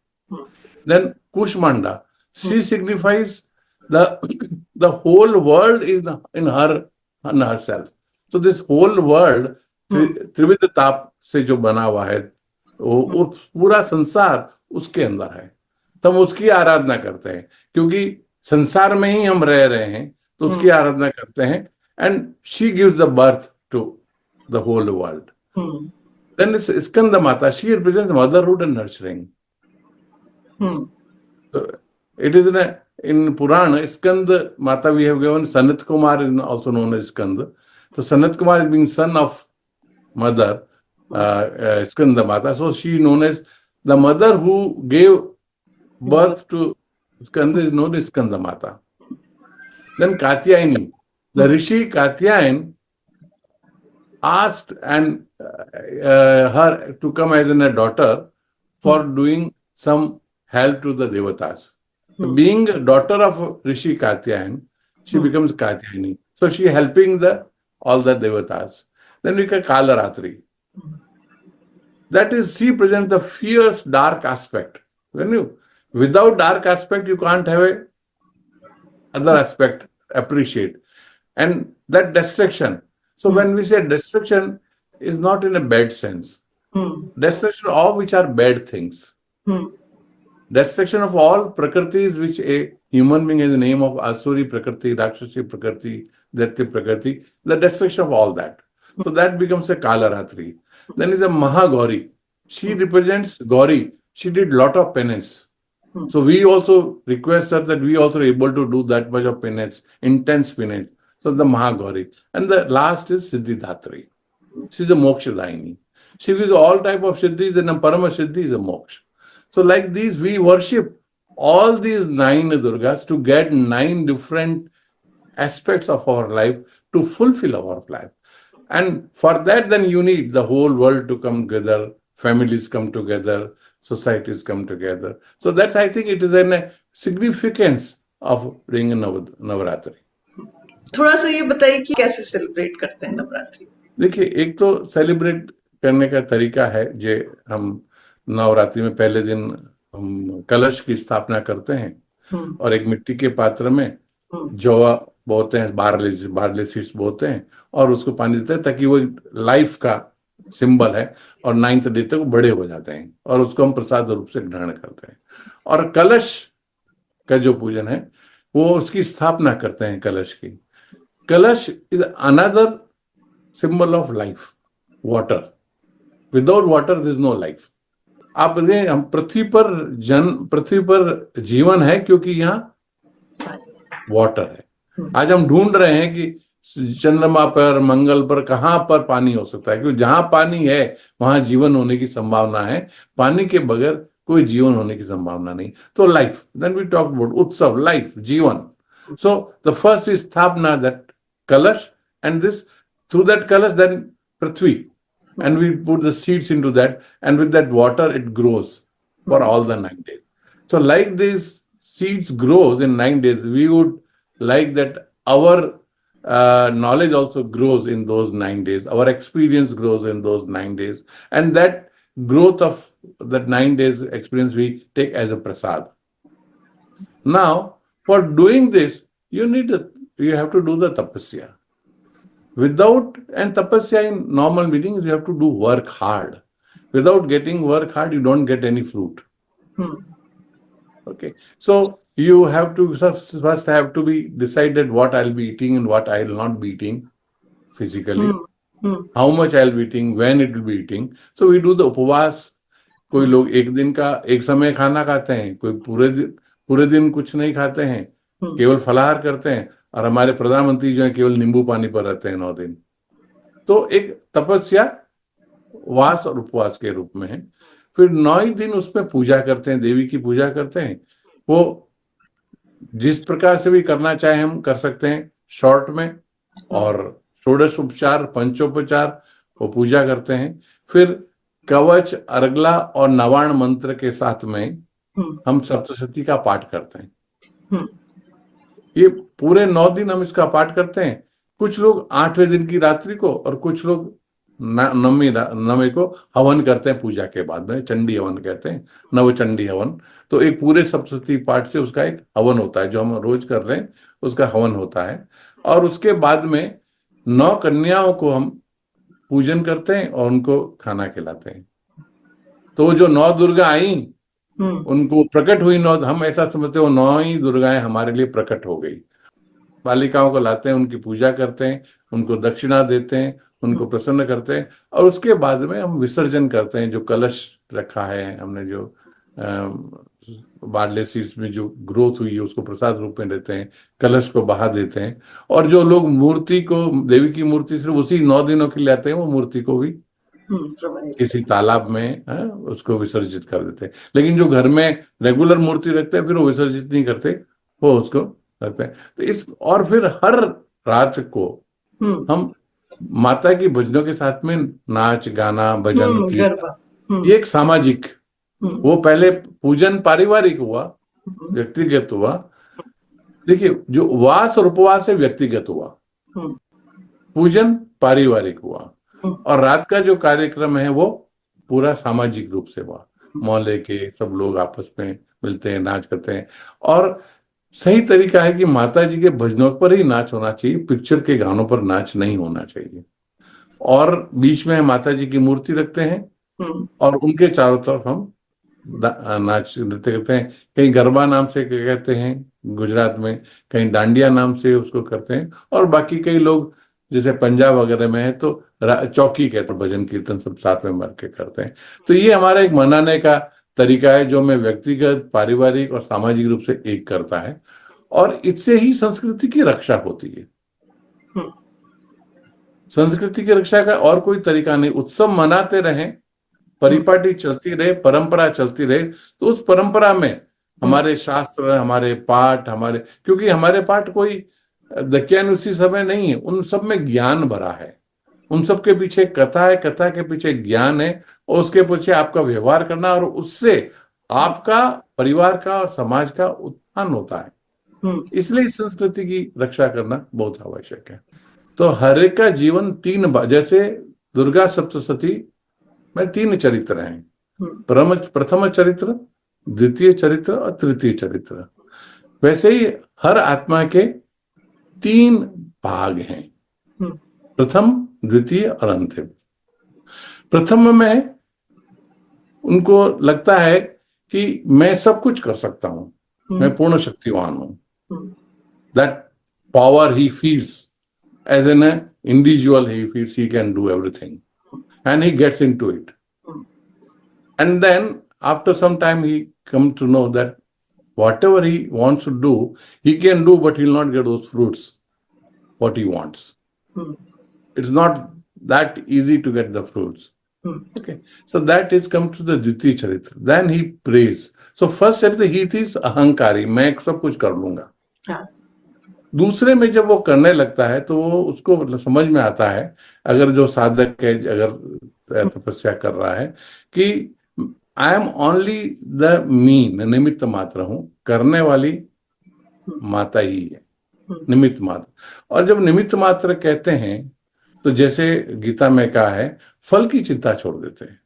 Then Kushmanda, she signifies the whole world is in herself. So this whole world त्रिविध ताप से जो बना हुआ है, वो पूरा संसार उसके अंदर है. तो हम उसकी आराधना करते हैं क्योंकि संसार में ही हम रह रहे हैं, तो उसकी आराधना करते हैं. And she gives the birth to the whole world. Then Skanda Mata, she represents motherhood and nurturing. It is in Purana, Skanda Mata we have given Sanat Kumar is also known as Skanda. So Sanat Kumar is being son of mother, Skanda Mata. So she is known as the mother who gave birth to Skanda is known as Skanda Mata. Then Katyayani, the Rishi Katyayan asked and her to come as a daughter for doing some help to the devatas. So being a daughter of Rishi Katyayan, she becomes Katyayani. So she helping all the devatas. Then we get Kalaratri. That is, she presents the fierce dark aspect. Without dark aspect, you can't have a other aspect appreciate. And that destruction. So when we say destruction, is not in a bad sense. Destruction of which are bad things. Destruction of all prakritis which a human being has the name of Asuri Prakriti, Rakshasi Prakriti, Daitya Prakriti, the destruction of all that. So that becomes a Kalaratri. Then is a Mahagauri. She represents Gauri. She did lot of penance. So we also request her that we also are able to do that much of penance, intense penance. So the Mahagauri. And the last is Siddhidatri. She is a Moksha Daini. She gives all type of Siddhis, and a Parama Siddhi is a Moksha. So like these, we worship all these 9 Durgas to get 9 different aspects of our life to fulfill our life. And for that, then you need the whole world to come together, families come together, societies come together. So that's, I think it is a significance of doing a Navaratri. थोड़ा सा ये बताइए कि कैसे celebrate करते हैं नवरात्रि. देखिए, एक तो सेलिब्रेट करने का तरीका है जो हम नवरात्रि में पहले दिन हम कलश की स्थापना करते हैं और एक मिट्टी के पात्र में जौवा बोते हैं, बारले सीड्स बोते हैं और उसको पानी देते हैं ताकि वो लाइफ का सिंबल है और 9th डे तक वो बड़े हो जाते हैं और उसको हम प्रसाद रूप से ग्रहण करते हैं. और कलश का जो पूजन है वो उसकी स्थापना करते हैं. कलश की, kalash is another symbol of life. Water, without water there is no life. आप देखें, हम पृथ्वी पर जीवन है क्योंकि यहाँ वाटर है. आज हम ढूंढ रहे हैं कि चंद्रमा पर, मंगल पर कहां पर पानी हो सकता है, क्योंकि जहां पानी है वहां जीवन होने की संभावना है. पानी के बगैर कोई जीवन होने की संभावना नहीं. तो life, then we talk about utsav, life, jeevan. So the first is sthapana, that kalash, and this through that kalash then prithvi. And we put the seeds into that, and with that water, it grows for all the 9 days. So like these seeds grows in 9 days, we would like that our knowledge also grows in those 9 days. Our experience grows in those 9 days. And that growth of that 9 days experience we take as a prasad. Now, for doing this, you have to do the tapasya. Without, and tapasya in normal meanings, you have to do work hard. Without getting work hard, you don't get any fruit. Okay, so you have to first have to be decided what I'll be eating and what I'll not be eating physically, how much I'll be eating, when it will be eating. So we do the उपवास. कोई लोग एक दिन का एक समय खाना खाते हैं, कोई पूरे दिन कुछ नहीं खाते हैं, केवल फलाहार करते हैं, और हमारे प्रधानमंत्री जो है केवल नींबू पानी पर रहते हैं 9 दिन। तो एक तपस्या वास और उपवास के रूप में है। फिर 9 ही दिन उसमें पूजा करते हैं, देवी की पूजा करते हैं। वो जिस प्रकार से भी करना चाहे हम कर सकते हैं शॉर्ट में, और षोडश उपचार पंचोपचार वो पूजा करते हैं। फिर कवच, अर्गला और नवाण मंत्र के साथ में हम सप्तशती का पाठ करते हैं। ये पूरे 9 दिन हम इसका पाठ करते हैं। कुछ लोग 8वें दिन की रात्रि को, और कुछ लोग नवमी को हवन करते हैं पूजा के बाद में, चंडी हवन कहते हैं, नवचंडी हवन। तो एक पूरे सप्तशती पाठ से उसका एक हवन होता है, जो हम रोज कर रहे हैं उसका हवन होता है। और उसके बाद में 9 कन्याओं को हम पूजन करते हैं और उनको खाना खिलाते हैं। तो जो 9 दुर्गा आई, उनको प्रकट हुई 9, हम ऐसा समझते हो 9 ही दुर्गाएं हमारे लिए प्रकट हो गई। बालिकाओं को लाते हैं, उनकी पूजा करते हैं, उनको दक्षिणा देते हैं, उनको प्रसन्न करते हैं, और उसके बाद में हम विसर्जन करते हैं। जो कलश रखा है हमने, जो बार्ले सीड्स में जो ग्रोथ हुई है उसको प्रसाद रूप में देते हैं, कलश को बहा देते हैं। और जो लोग मूर्ति को, देवी की मूर्ति सिर्फ उसी 9 दिनों के लिए आते हैं, वो मूर्ति को भी किसी तालाब में उसको विसर्जित कर देते हैं। लेकिन जो घर में रेगुलर मूर्ति रखते हैं फिर वो विसर्जित नहीं करते, वो उसको करते हैं। तो और फिर हर रात को हम माता की भजनों के साथ में नाच गाना भजन की, ये एक सामाजिक, वो पहले पूजन पारिवारिक हुआ, व्यक्तिगत हुआ। देखिए, जो वास और उपवास है व्यक्तिगत हुआ, पूजन पारिवारिक हुआ, और रात का जो कार्यक्रम है वो पूरा सामाजिक रूप से हुआ। मोहल्ले के सब लोग आपस में मिलते हैं, नाच करते हैं। और सही तरीका है कि माता जी के भजनों पर ही नाच होना चाहिए, पिक्चर के गानों पर नाच नहीं होना चाहिए। और बीच में माता जी की मूर्ति रखते हैं और उनके चारों तरफ हम नाच नृत्य करते हैं। कहीं गरबा नाम से कहते हैं गुजरात में, कहीं डांडिया नाम से उसको करते हैं, और बाकी कई लोग जैसे पंजाब वगैरह में है तो चौकी कहते हैं, भजन कीर्तन सब साथ में मिल के करते हैं। तो ये हमारा एक मनाने का तरीका है, जो मैं व्यक्तिगत, पारिवारिक और सामाजिक रूप से एक करता है, और इससे ही संस्कृति की रक्षा होती है। संस्कृति की रक्षा का और कोई तरीका नहीं। उत्सव मनाते रहें, परिपाटी चलती रहे, परंपरा चलती रहे, तो उस परंपरा में हमारे शास्त्र, हमारे पाठ, क्योंकि हमारे पाठ कोई दकियानुसी समय नहीं है, उन सब में ज्ञान भरा है, उन सब के पीछे कथा है, कथा के पीछे ज्ञान है, और उसके पीछे आपका व्यवहार करना, और उससे आपका परिवार का और समाज का उत्थान होता है। इसलिए संस्कृति की रक्षा करना बहुत आवश्यक है। तो हर एक का जीवन 3 जैसे दुर्गा सप्तशती में 3 चरित्र हैं, प्रथम चरित्र, द्वितीय चरित्र और तृतीय चरित्र। वैसे ही हर आत्मा के 3 भाग हैं, प्रथम, द्वितीय और अंतिम। प्रथम में उनको लगता है कि मैं सब कुछ कर सकता हूं, मैं पूर्ण शक्तिवान हूं। That power he feels as an individual, he feels he can do everything and he gets into it. And then after some time he comes to know that whatever he wants to do, he can do, but he'll not get those fruits what he wants. It's not that easy to get the fruits. Okay, so that is come to the Dvitiya Charitra. Then he prays. So first charitra he is ahankari, मैं सब कुछ कर लूंगा। दूसरे में जब वो करने लगता है तो वो उसको समझ में आता है, अगर जो साधक है, अगर तपस्या कर रहा है, कि I am only the mean, निमित्त मात्र हूं, करने वाली माता ही है, निमित्त मात्र। और जब निमित्त मात्र कहते हैं तो जैसे गीता में कहा है, फल की चिंता छोड़ देते हैं,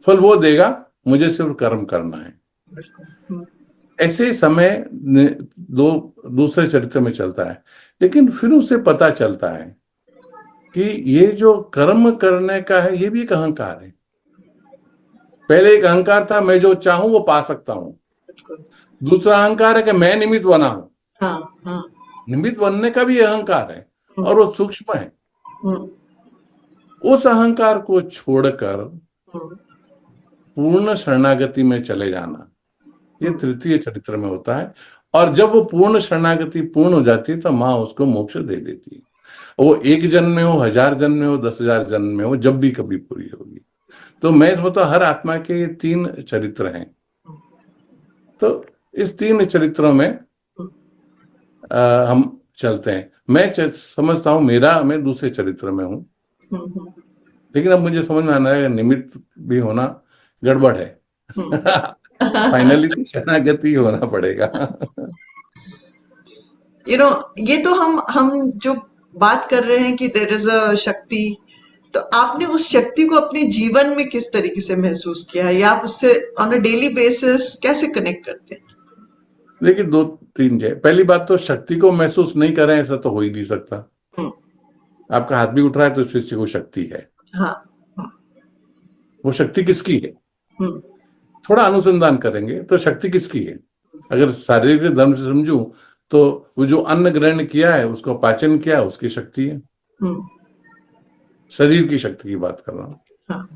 फल वो देगा, मुझे सिर्फ कर्म करना है। ऐसे समय दूसरे चरित्र में चलता है, लेकिन फिर उसे पता चलता है कि ये जो कर्म करने का है ये भी एक अहंकार है। पहले एक अहंकार था, मैं जो चाहूं वो पा सकता हूं, दूसरा अहंकार है कि मैं निमित्त बना हूं। हाँ हाँ। निमित्त बनने का भी अहंकार है और वो सूक्ष्म है। हम्म उस अहंकार को छोड़कर हम्म पूर्ण शरणागति में चले जाना, ये हम्म तृतीय चरित्र में होता है। और जब वो पूर्ण शरणागति पूर्ण हो जाती है तो माँ उसको मोक्ष दे देती है। वो 1 जन्म में हो, 1000 जन्म में हो, 10,000 जन्म में हो, जब भी कभी पूरी होगी। तो मैं समझता हूं हर आत्मा के ये 3 चरित्र हैं। तो इस 3 चरित्रों में हम चलते हैं। मैं समझता हूं मैं दूसरे चरित्र में हूं, हम्म लेकिन अब मुझे समझ में आना है कि निमित्त भी होना गड़बड़ है। हम्म। फाइनली तो शरणागति होना पड़ेगा। यू नो, ये तो हम जो बात कर रहे हैं कि देयर इज अ शक्ति, तो आपने उस शक्ति को अपने जीवन में किस तरीके से महसूस किया है, या आप उससे ऑन अ डेली बेसिस कैसे कनेक्ट करते हैं? देखिए 2-3 है। पहली बात तो शक्ति को महसूस नहीं करें ऐसा तो हो ही नहीं सकता। हम्म, आपका हाथ भी उठ रहा है तो इससे कोई शक्ति है। हाँ। हम्म वो शक्ति किसकी है? हम्म थोड़ा अनुसंधान करेंगे तो शक्ति किसकी है। अगर शारीरिक धर्म से समझूं तो वो जो अन्न ग्रहण किया है, उसको पाचन किया है, उसकी शक्ति है। हम्म, शरीर की शक्ति की बात कर रहा हूं। हाँ।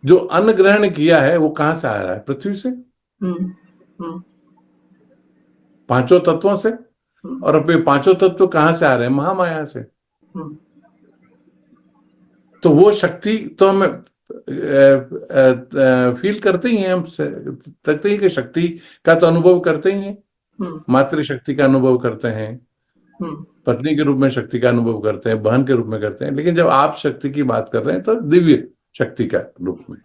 जो अन्न ग्रहण किया है वो कहां से आ रहा है? पृथ्वी से, हम्म हम्म 5 तत्वों से। हम्म और अब ये 5 तत्व कहां से आ रहे हैं? महामाया से। हम्म तो वो शक्ति तो हमें फील करते ही हैं, हम करते ही कि शक्ति का तो अनुभव करते ही हैं। हम्म मातृशक्ति का अनुभव करते हैं, हम्म पत्नी के रूप में शक्ति का अनुभव करते हैं, बहन के रूप में करते हैं। लेकिन जब आप शक्ति की बात कर रहे हैं तो दिव्य शक्ति का रूप में,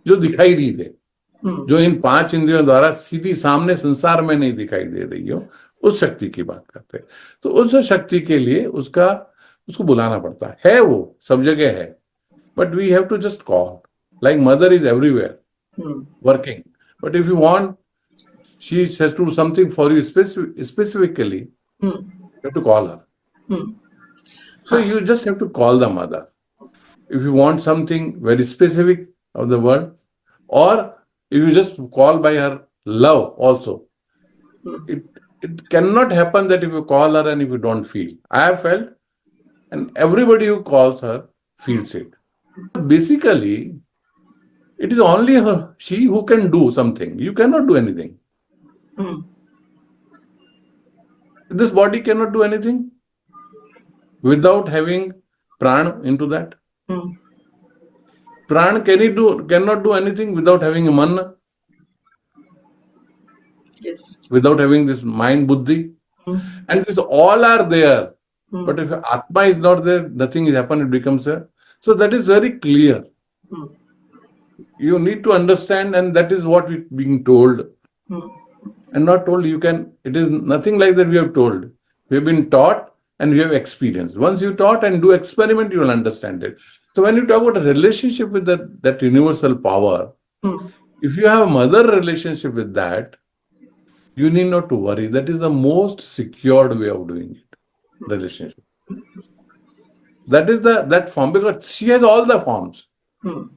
जो दिखाई नहीं दे, हम्म जो इन 5 इंद्रियों द्वारा सीधी सामने संसार में नहीं दिखाई दे रही हो, उस शक्ति की बात करते हैं। तो उस शक्ति के लिए उसको बुलाना पड़ता है। वो सब जगह है, but we have to just call. Like mother is everywhere hmm working, but if you want, she has to do something for you specifically, hmm you have to call her. Hmm, So हाँ। you just have to call the mother if you want something very specific of the world, or if you just call by her love also. It it cannot happen that if you call her and if you don't feel. I have felt, and everybody who calls her feels it. Basically, it is only she who can do something. You cannot do anything. Hmm This body cannot do anything without having pran into that. Hmm, Pran cannot do anything without having a man, yes। without having this mind buddhi. Hmm And this all are there. But hmm if Atma is not there, nothing is happened, it becomes a. So that is very clear. Hmm You need to understand, and that is what is being told. Hmm And not told, it is nothing like that we have told. We have been taught and we have experienced. Once you taught and do experiment, you will understand it. So when you talk about a relationship with that universal power, hmm, if you have a mother relationship with that, you need not to worry. That is the most secured way of doing it. Relationship. That is that form, because she has all the forms. Hmm,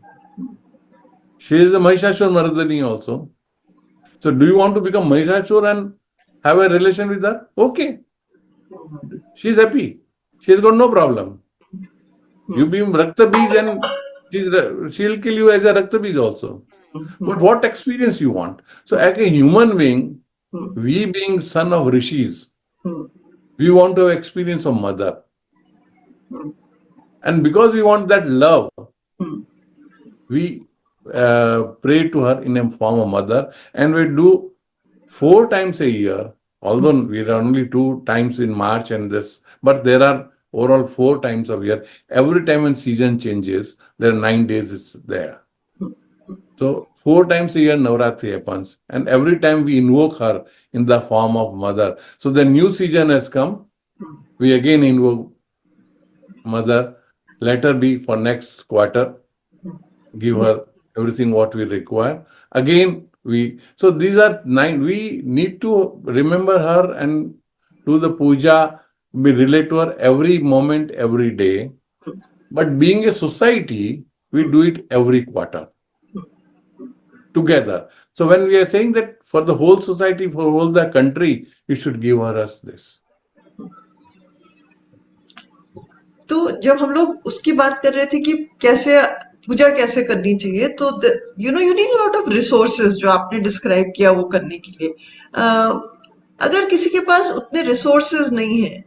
She is the Mahishasur Mardani also. So do you want to become Mahishasur and have a relation with her? Okay. She is happy. She has got no problem. You be Rakta Bij and she'll kill you as a Rakta Bij also. But what experience you want? So as a human being, we being son of rishis, hmm, we want to have experience of mother. And because we want that love, hmm, we pray to her in a form of mother, and we do 4 times a year. Although we are only 2 times in March and this, but there are overall 4 times of year. Every time when season changes, there are 9 days is there. So 4 times a year Navratri happens, and every time we invoke her in the form of mother. So the new season has come, we again invoke mother. Let her be for next quarter. Give her everything what we require. Again, so these are 9. We need to remember her and do the puja. We relate to her every moment, every day. But being a society, we do it every quarter. together. So when we are saying that for the whole society, for all the country, you should give us this. तो जब हम लोग उसकी बात कर रहे थे कि कैसे पूजा कैसे करनी चाहिए, तो you need lot of resources जो आपने डिस्क्राइब किया वो करने के लिए। अगर किसी के पास उतने रिसोर्सेज नहीं है,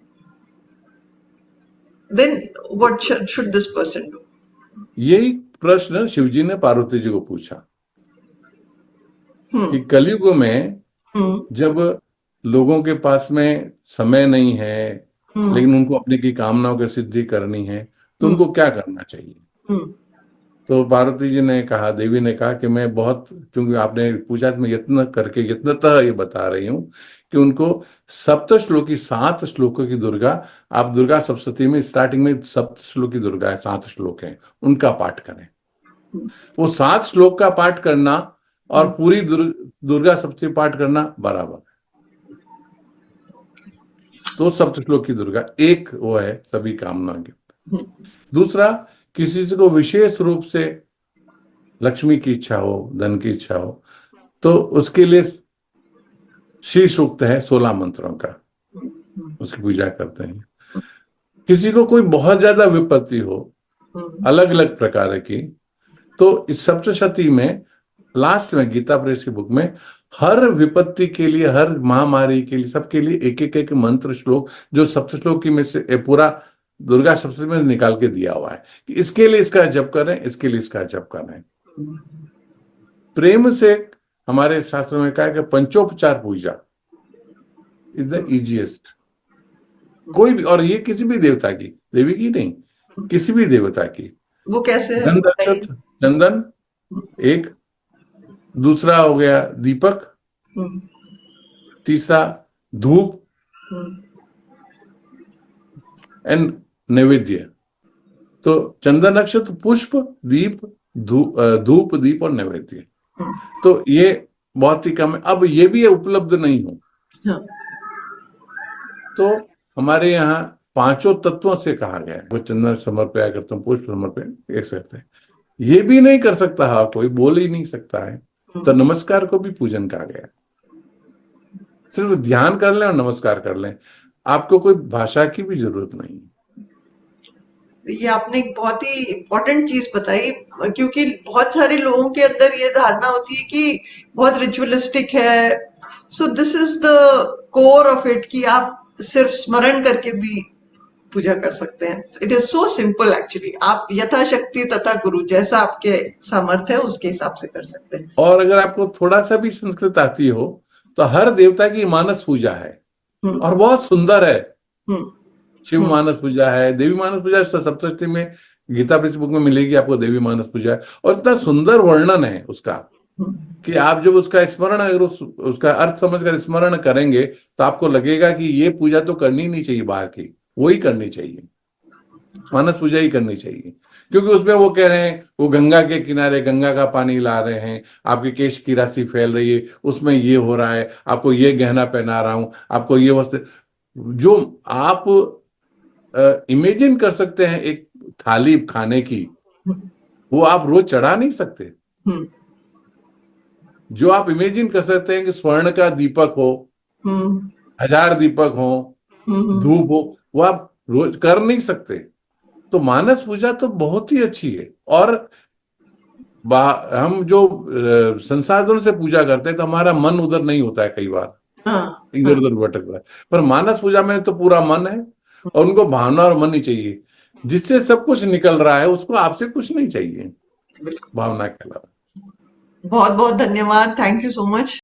then what should this person do? यही प्रश्न शिवजी ने पार्वती जी को पूछा कि कलयुग में जब लोगों के पास में समय नहीं है, लेकिन उनको अपने की कामनाओं की सिद्धि करनी है, तो उनको क्या करना चाहिए? तो पार्वती जी ने कहा, देवी ने कहा कि मैं बहुत, क्योंकि आपने पूछा, मैं यत्न करके यत्नतः ये बता रही हूँ कि उनको सप्त श्लोकी 7 श्लोकों की दुर्गा, आप दुर्गा सप्तशती में स्टार्टिंग में 7 श्लोकी दुर्गा है, 7 श्लोक हैं, उनका पाठ करें। वो 7 श्लोक का पाठ करना और पूरी दुर्गा सप्तशती पाठ करना बराबर है। तो सप्त श्लोक की दुर्गा एक वो है सभी कामना की। दूसरा, किसी को विशेष रूप से लक्ष्मी की इच्छा हो, धन की इच्छा हो, तो उसके लिए श्री सूक्त है 16 मंत्रों का, उसकी पूजा करते हैं। किसी को कोई बहुत ज्यादा विपत्ति हो अलग अलग प्रकार की, तो इस सप्तशती में लास्ट में गीता प्रेस की बुक में हर विपत्ति के लिए, हर महामारी के लिए, सबके लिए एक एक एक मंत्र श्लोक जो सप्त श्लोक की में से पूरा दुर्गा सप्तशती में निकाल के दिया हुआ है कि इसके लिए इसका जप करें, इसके लिए इसका जप करें। प्रेम से हमारे शास्त्रों में कहा है कि पंचोपचार पूजा इज द इजीएस्ट। कोई भी, और ये किसी भी देवता की, देवी की नहीं, किसी भी देवता की। वो कैसे है? चंदन एक, दूसरा हो गया दीपक, तीसरा धूप एंड नैवेद्य। तो चंदन नक्षत्र, पुष्प, दीप, धूप, दीप और नैवेद्य। तो ये बहुत ही कम है। अब ये भी उपलब्ध नहीं हो तो हमारे यहाँ 5 तत्वों से कहा गया है, वो चंदन समर्पया करते हैं, पुष्प समर्पण एक सकते हैं। ये भी नहीं कर सकता, हाँ, कोई बोल ही नहीं सकता है, तो नमस्कार को भी पूजन कहा गया। सिर्फ ध्यान कर लें और नमस्कार कर लें, आपको कोई भाषा की भी जरूरत नहीं। ये आपने एक बहुत ही इम्पोर्टेंट चीज बताई, क्योंकि बहुत सारे लोगों के अंदर ये धारणा होती है कि बहुत रिचुअलिस्टिक है। So this is the core of it कि आप सिर्फ स्मरण करके भी पूजा कर सकते हैं। It is so simple actually. आप यथाशक्ति तथा गुरु, जैसा आपके सामर्थ्य है उसके हिसाब से कर सकते हैं। और अगर आपको थोड़ा सा भी संस्कृत आती हो तो हर देवता की मानस पूजा है और बहुत सुंदर है। शिव मानस पूजा है, देवी मानस पूजा सप्तशती में गीता प्रेस बुक में मिलेगी आपको, देवी मानस पूजा है। और इतना सुंदर वर्णन है उसका कि आप जब उसका स्मरण, अगर उसका अर्थ समझकर स्मरण करेंगे तो आपको लगेगा कि ये पूजा तो करनी नहीं चाहिए बाहर की, वही करनी चाहिए, मानस पूजा ही करनी चाहिए। क्योंकि उसमें वो कह रहे हैं, वो गंगा के किनारे गंगा का पानी ला रहे हैं, आपके केश की राशि फैल रही है, उसमें ये हो रहा है, आपको ये गहना पहना रहा हूं, आपको ये वस्त्र, जो आप इमेजिन कर सकते हैं एक थाली खाने की, वो आप रोज चढ़ा नहीं सकते। जो आप इमेजिन कर सकते हैं कि स्वर्ण का दीपक हो, 1000 दीपक हो, धूप हो, वो आप रोज कर नहीं सकते। तो मानस पूजा तो बहुत ही अच्छी है। और हम जो संसाधनों से पूजा करते हैं तो हमारा मन उधर नहीं होता है, कई बार इधर उधर भटक रहा है। पर मानस पूजा में तो पूरा मन है और उनको भावना और मन ही चाहिए, जिससे सब कुछ निकल रहा है, उसको आपसे कुछ नहीं चाहिए भावना के अलावा। बहुत बहुत धन्यवाद, थैंक यू सो मच।